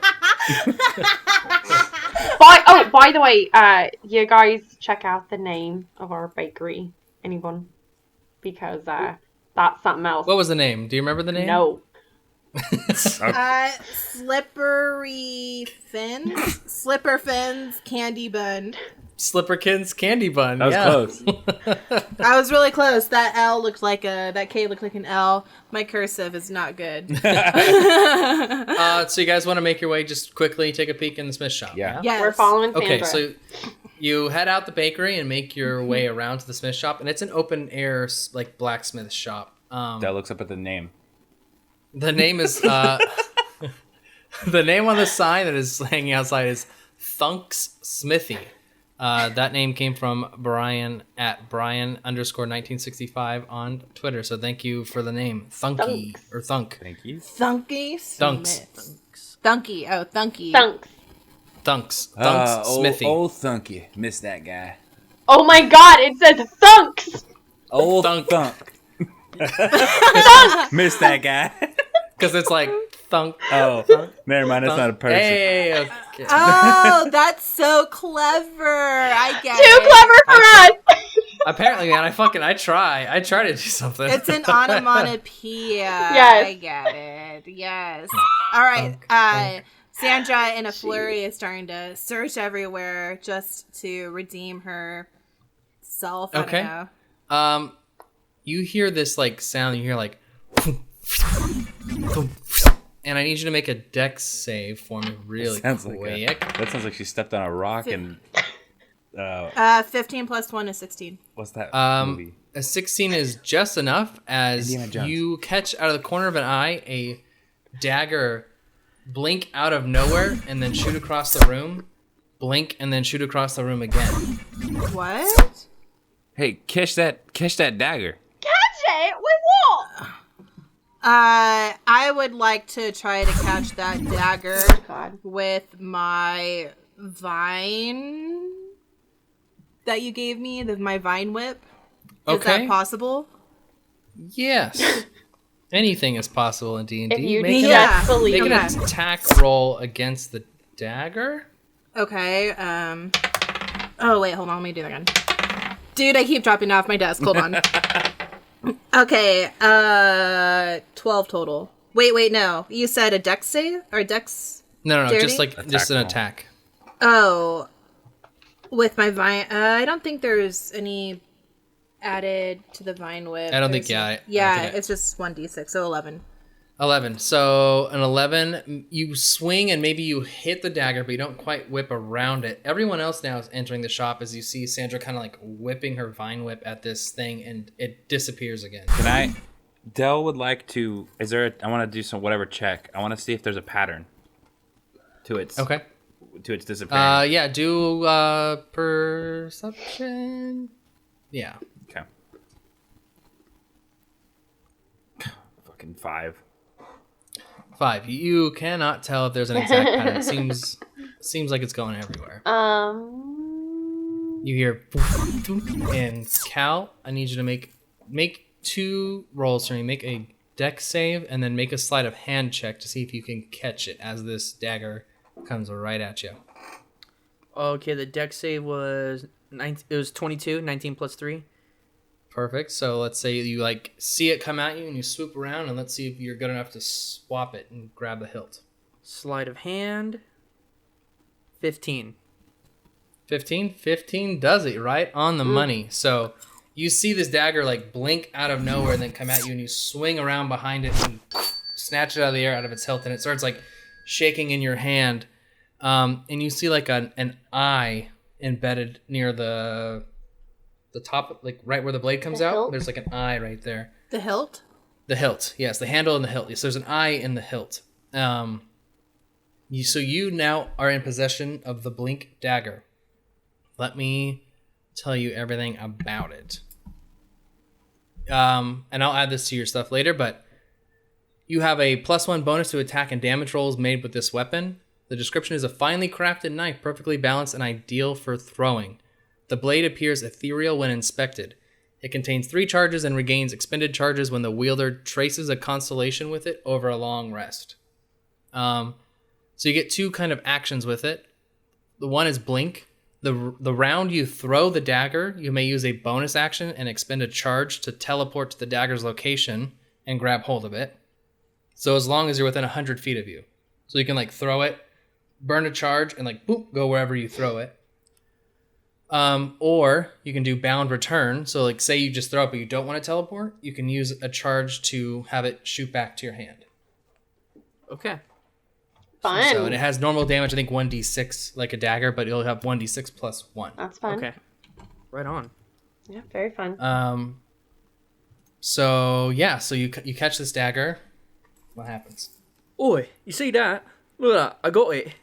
By the way, you guys check out the name of our bakery. Anyone? Because that's something else. What was the name? Do you remember the name? No. Slippery fins. Slipper fins candy bun. Slipperkins Candy Bun. That was yeah. close. I was really close. That L looked like that K looked like an L. My cursive is not good. So you guys want to make your way just quickly, take a peek in the Smith shop? Yeah. Yes. We're following Sandra. Okay, so you head out the bakery and make your way around to the Smith shop, and it's an open air like blacksmith shop. That looks up at the name. The name is the name on the sign that is hanging outside is Thunk's Smithy. That name came from Brian at Brian_1965 on Twitter. So thank you for the name, Thunky Thunks. or Thunk. Thank you. Thunky Thunks. Smith. Thunky. Oh, Thunky. Thunks. Thunks Smithy. Old Thunky. Missed that guy. Oh my god, it says Thunks! Old Thunk. Thunk. Missed that guy. Because it's like Thunk. Oh, never mind. That's not a person. Hey, okay. Oh, that's so clever. I get Too it. clever for us! Apparently, man, I try to do something. It's an onomatopoeia. Yes. I get it. Yes. All right. Sandra, in a flurry, is starting to search everywhere just to redeem herself. I Okay. don't know. You hear this like sound. You hear like, and I need you to make a dex save for me, really quick. That sounds like she stepped on a rock and. 15 plus 1 is 16. What's that movie? A 16 is just enough as Indiana Jones. you catch out of the corner of an eye a dagger blink out of nowhere and then shoot across the room. Blink and then shoot across the room again. What? Hey, catch that dagger. Catch it? With what? I would like to try to catch that dagger God. with my vine that you gave me, my vine whip. Is Okay. that possible? Yes. Anything is possible in D&D. If you Make an- Yeah. just believe. Make an Okay. attack roll against the dagger. Okay, oh wait, hold on, let me do that again. Dude, I keep dropping off my desk, hold on. Okay, 12 total. Wait, no. You said a dex save? Or dex? No, Dirty? just Attack an roll. attack. Oh. With my vine, I don't think there's any added to the vine whip. I don't think, There's- yeah. I don't Yeah, think it's just 1d6, so 11. 11. So an 11, you swing and maybe you hit the dagger, but you don't quite whip around it. Everyone else now is entering the shop as you see Sandra kind of like whipping her vine whip at this thing, and it disappears again. Can I? Dell would like to. I want to do some whatever check. I want to see if there's a pattern to its disappearing. Yeah, do perception. Yeah. Okay. Fucking 5. 5. You cannot tell if there's an exact pattern. It seems like it's going everywhere. You hear and Cal, I need you to make 2 rolls for me. Make a dex save and then make a sleight of hand check to see if you can catch it as this dagger comes right at you. Okay, the dex save was 22, 19 plus 3. Perfect. So let's say you like see it come at you and you swoop around, and let's see if you're good enough to swap it and grab the hilt. Sleight of hand. 15. 15 does it right on the money. So you see this dagger like blink out of nowhere and then come at you, and you swing around behind it and snatch it out of the air out of its hilt, and it starts like shaking in your hand. And you see like an eye embedded near the top, like right where the blade comes out. hilt? There's like an eye right there. The hilt? The hilt, yes, the handle and the hilt. Yes, there's an eye in the hilt. So you now are in possession of the blink dagger. Let me tell you everything about it. And I'll add this to your stuff later, but you have a +1 bonus to attack and damage rolls made with this weapon. The description is a finely crafted knife, perfectly balanced and ideal for throwing. The blade appears ethereal when inspected. It contains 3 charges and regains expended charges when the wielder traces a constellation with it over a long rest. So you get 2 kind of actions with it. The one is blink. The round you throw the dagger, you may use a bonus action and expend a charge to teleport to the dagger's location and grab hold of it. So as long as you're within 100 feet of you. So you can like throw it, burn a charge, and like boop, go wherever you throw it. Or you can do bound return. So like say you just throw it but you don't want to teleport, you can use a charge to have it shoot back to your hand. Okay. Fun. So and it has normal damage, I think 1d6 like a dagger, but it'll have 1d6 plus 1. That's fun. Okay. Right on. Yeah, very fun. So yeah, so you catch this dagger. What happens? Oi, you see that? Look at that. I got it.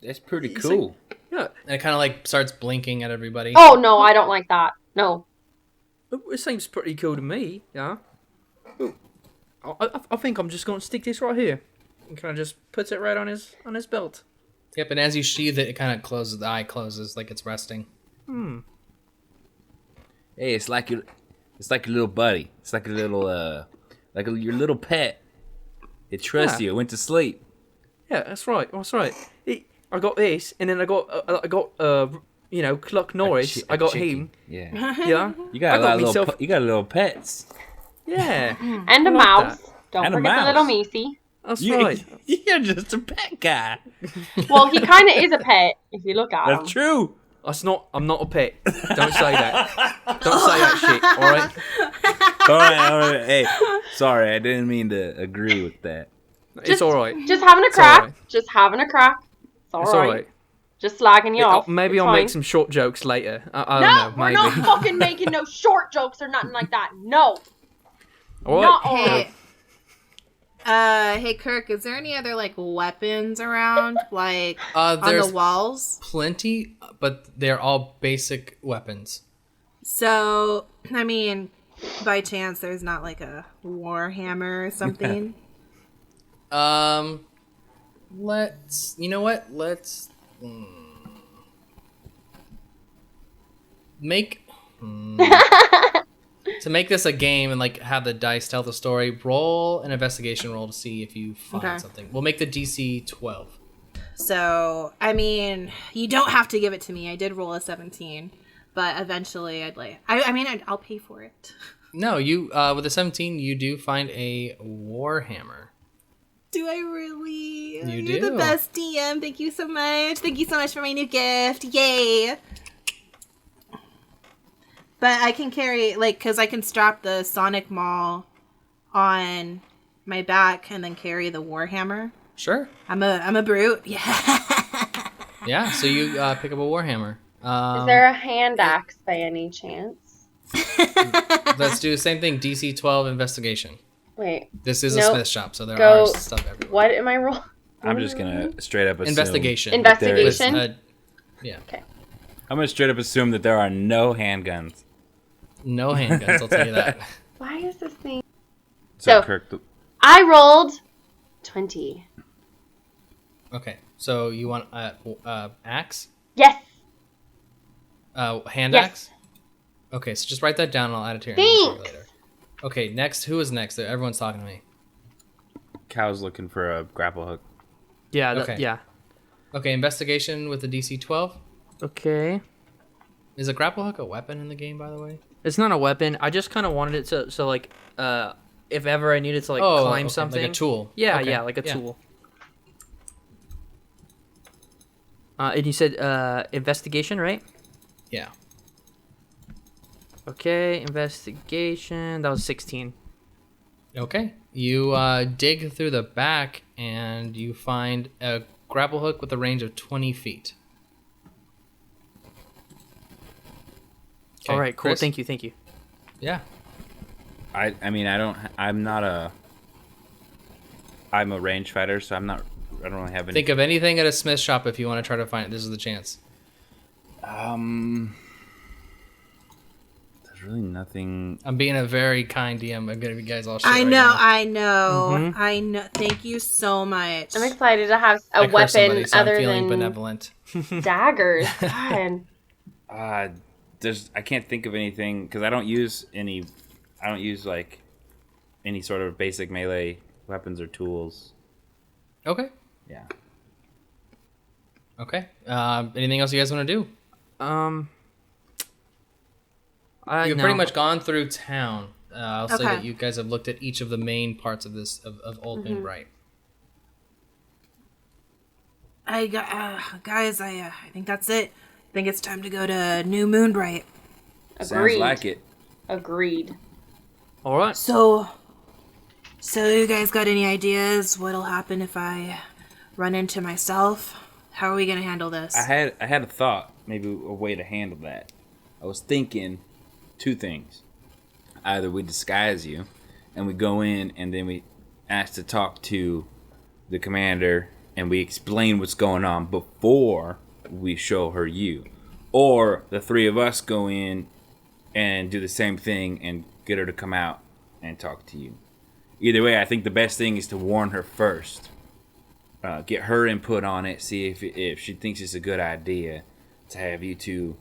That's pretty cool. Yeah. And it kind of like starts blinking at everybody. Oh, no, I don't like that. No. It seems pretty cool to me, yeah. Ooh. I think I'm just going to stick this right here. And kind of just puts it right on his belt. Yep, and as you sheath it, it kind of closes. The eye closes like it's resting. Hey, it's like your little buddy. It's like a little your little pet. It trusts you. It went to sleep. Yeah, that's right. I got this, and then I got Cluck Norris. I got him. Yeah. Yeah. You got I a got lot of myself- you got little pets. Yeah. And a I like mouse. that. Don't And a forget the mouse. little Meesy. That's right. You're just a pet guy. Well, he kind of is a pet if you look at him. That's true. I'm not a pet. Don't say that. Don't say that shit. All right. All right. Hey, sorry, I didn't mean to agree with that. It's all right. Just having a It's all crack. right. Just having a crack. It's It's all right. Just slagging you off. Maybe It's I'll fine. make some short jokes later. I No, don't know. we're Maybe. not fucking making no short jokes or nothing like that. No. All Not right. all. Hey Kirk, is there any other like weapons around, like on There's the walls? plenty, but they're all basic weapons. So, I mean, by chance, there's not like a war hammer or something. You know what? Let's make to make this a game and like have the dice tell the story. Roll an investigation roll to see if you find Okay. something. We'll make the DC 12. So, I mean, you don't have to give it to me. I did roll a 17, but eventually I'd like. I'll pay for it. No, you with a 17, you do find a warhammer. Do I really? You You're do. the best DM. Thank you so much. Thank you so much for my new gift. Yay. But I can carry, like, because I can strap the Sonic Maul on my back and then carry the warhammer? Sure. I'm a brute. Yeah. Yeah. So you pick up a warhammer. Is there a hand axe by any chance? Let's do the same thing. DC 12 investigation. Wait. This is a Nope. smith shop, so there Go. are stuff everywhere. What am I rolling? I'm just gonna straight up assume Investigation. Investigation? Yeah. Okay. I'm gonna straight up assume that there are no handguns. No handguns. I'll tell you that. Why is this thing? So So- Kirk, I rolled 20. Okay. So you want axe? Yes. Hand Yes. axe? Okay, so just write that down and I'll add it to your inventory Thanks. later. Okay, next. Who is next? Everyone's talking to me. Cow's looking for a grapple hook. Yeah. Okay. Yeah. Okay, investigation with the DC 12. Okay. Is a grapple hook a weapon in the game, by the way? It's not a weapon. I just kind of wanted it to, so like, if ever I needed to like climb okay, something. like a tool. Yeah, Okay, yeah, like a tool. And you said investigation, right? Yeah. Okay, investigation. That was 16. Okay. You dig through the back and you find a grapple hook with a range of 20 feet. Okay, All right, cool. Chris? Thank you. Yeah. I mean, I'm a range fighter, so I don't really have any. Think of anything at a smith shop if you want to try to find it. This is the chance. There's really nothing. I'm being a very kind DM. I'm going to give you guys all shit I right know, now. I know, Mm-hmm. I know. Thank you so much. I'm excited to have a I cursed weapon somebody, so other I'm feeling than benevolent. daggers. God. I can't think of anything because I don't use like any sort of basic melee weapons or tools. Okay. Yeah. Okay. Anything else you guys want to do? You've pretty much gone through town. I'll say Okay. that you guys have looked at each of the main parts of this of Old Moonbright. Guys, I think that's it. I think it's time to go to New Moonbright. Sounds Agreed. like it. Agreed. All right. So you guys got any ideas what'll happen if I run into myself? How are we gonna handle this? I had a thought, maybe a way to handle that. I was thinking two things. Either we disguise you and we go in and then we ask to talk to the commander and we explain what's going on before we show her you. Or the three of us go in and do the same thing and get her to come out and talk to you. Either way, I think the best thing is to warn her first. Get her input on it, see if she thinks it's a good idea to have you two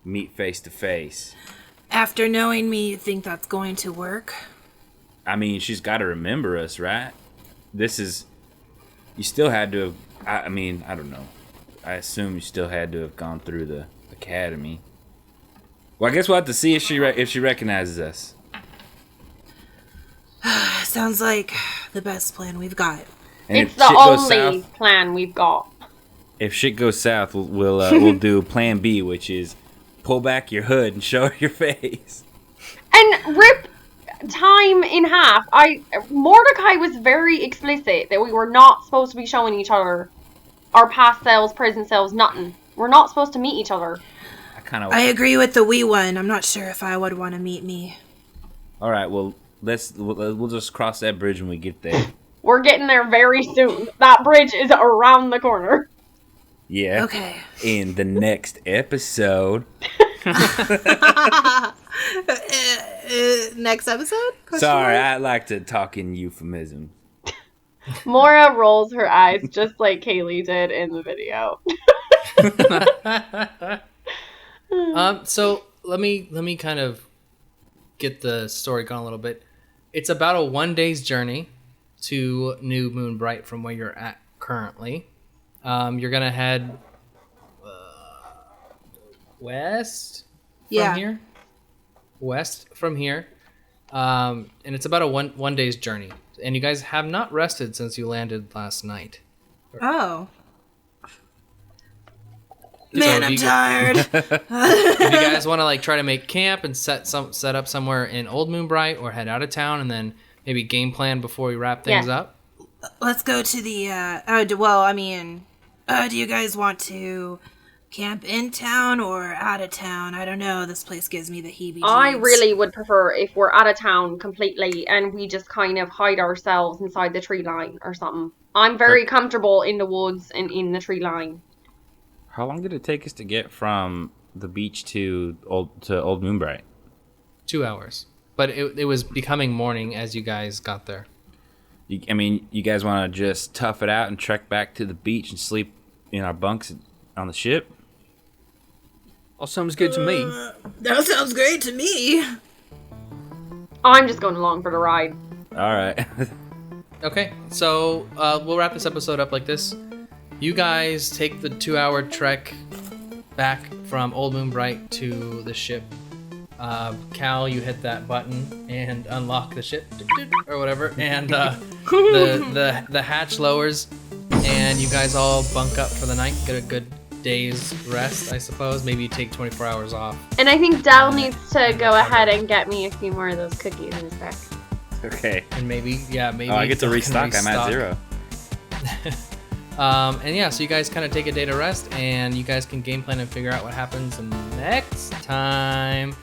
meet face to face. After knowing me, you think that's going to work? I mean, she's got to remember us, right? You still had to have, I mean, I don't know. I assume you still had to have gone through the academy. Well, I guess we'll have to see if she recognizes us. Sounds like the best plan we've got. And It's if the shit goes only south, plan we've got. if shit goes south, we'll do Plan B, which is pull back your hood and show her your face. And rip time in half. Mordecai was very explicit that we were not supposed to be showing each other our past selves, present selves, nothing. We're not supposed to meet each other. I agree with the wee one. I'm not sure if I would want to meet me. All right, well, we'll just cross that bridge when we get there. We're getting there very soon. That bridge is around the corner. Yeah. Okay. In the next episode. Next episode? Sorry, I like to talk in euphemisms. Mora rolls her eyes just like Kaylee did in the video. So let me kind of get the story going a little bit. It's about a 1 day's journey to New Moonbright from where you're at currently. You're gonna head west from here. West from here, and it's about a one day's journey. And you guys have not rested since you landed last night. Oh. Man, I'm tired. If you guys want to like try to make camp and set up somewhere in Old Moonbright or head out of town and then maybe game plan before we wrap things up? Let's go to the, do you guys want to camp in town or out of town? I don't know. This place gives me the heebie-jeebies. I really would prefer if we're out of town completely and we just kind of hide ourselves inside the tree line or something. I'm very comfortable in the woods and in the tree line. How long did it take us to get from the beach to Old Moonbright? 2 hours. But it was becoming morning as you guys got there. You guys want to just tough it out and trek back to the beach and sleep in our bunks on the ship? Oh, sounds good to me. That sounds great to me. I'm just going along for the ride. All right. Okay, so we'll wrap this episode up like this. You guys take the 2-hour trek back from Old Moonbright to the ship. Cal, you hit that button and unlock the ship, or whatever, and the hatch lowers, and you guys all bunk up for the night, get a good day's rest, I suppose. Maybe you take 24 hours off. And I think Dell needs to go ahead and get me a few more of those cookies in a sec. Okay. And maybe. Oh, I get to restock. I'm at 0. So you guys kind of take a day to rest, and you guys can game plan and figure out what happens next time.